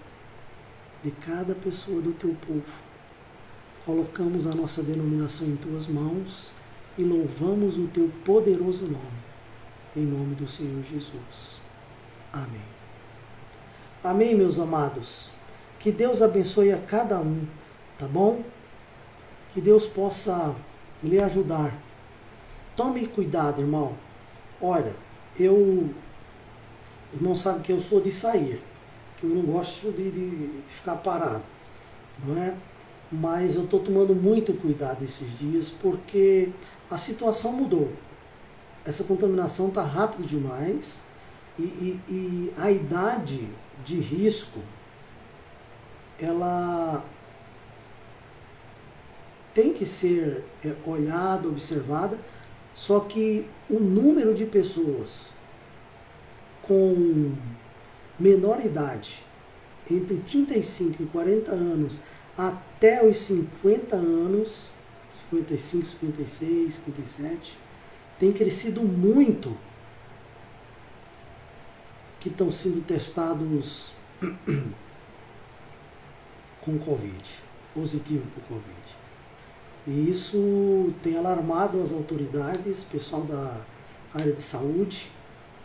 de cada pessoa do teu povo. Colocamos a nossa denominação em tuas mãos e louvamos o teu poderoso nome, em nome do Senhor Jesus. Amém. Amém, meus amados. Que Deus abençoe a cada um, tá bom? Que Deus possa lhe ajudar. Tome cuidado, irmão. Olha, o irmão sabe que eu sou de sair, que eu não gosto de ficar parado, não é? Mas eu estou tomando muito cuidado esses dias porque a situação mudou. Essa contaminação está rápido demais e a idade de risco, ela tem que ser olhada, observada, só que o número de pessoas com menor idade, entre 35 e 40 anos, até os 50 anos, 55, 56, 57, tem crescido muito, que estão sendo testados com Covid, positivo por Covid. E isso tem alarmado as autoridades, pessoal da área de saúde,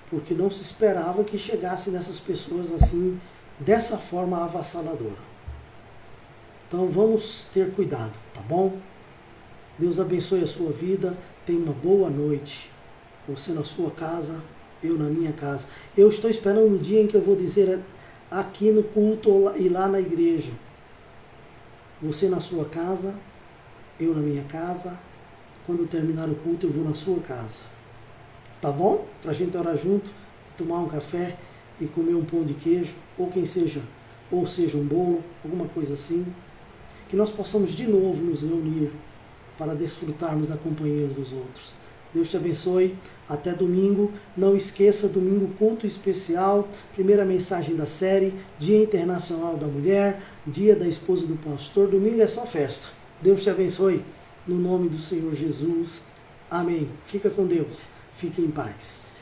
porque não se esperava que chegasse nessas pessoas assim, dessa forma avassaladora. Então vamos ter cuidado, tá bom? Deus abençoe a sua vida, tenha uma boa noite. Você na sua casa, eu na minha casa. Eu estou esperando o dia em que eu vou dizer aqui no culto e lá na igreja. Você na sua casa, eu na minha casa. Quando terminar o culto, eu vou na sua casa. Tá bom? Pra gente orar junto, tomar um café e comer um pão de queijo, ou seja um bolo, alguma coisa assim. Que nós possamos de novo nos reunir para desfrutarmos da companhia dos outros. Deus te abençoe. Até domingo. Não esqueça, domingo culto especial, primeira mensagem da série, Dia Internacional da Mulher, Dia da Esposa do Pastor. Domingo é só festa. Deus te abençoe. No nome do Senhor Jesus. Amém. Fica com Deus. Fique em paz.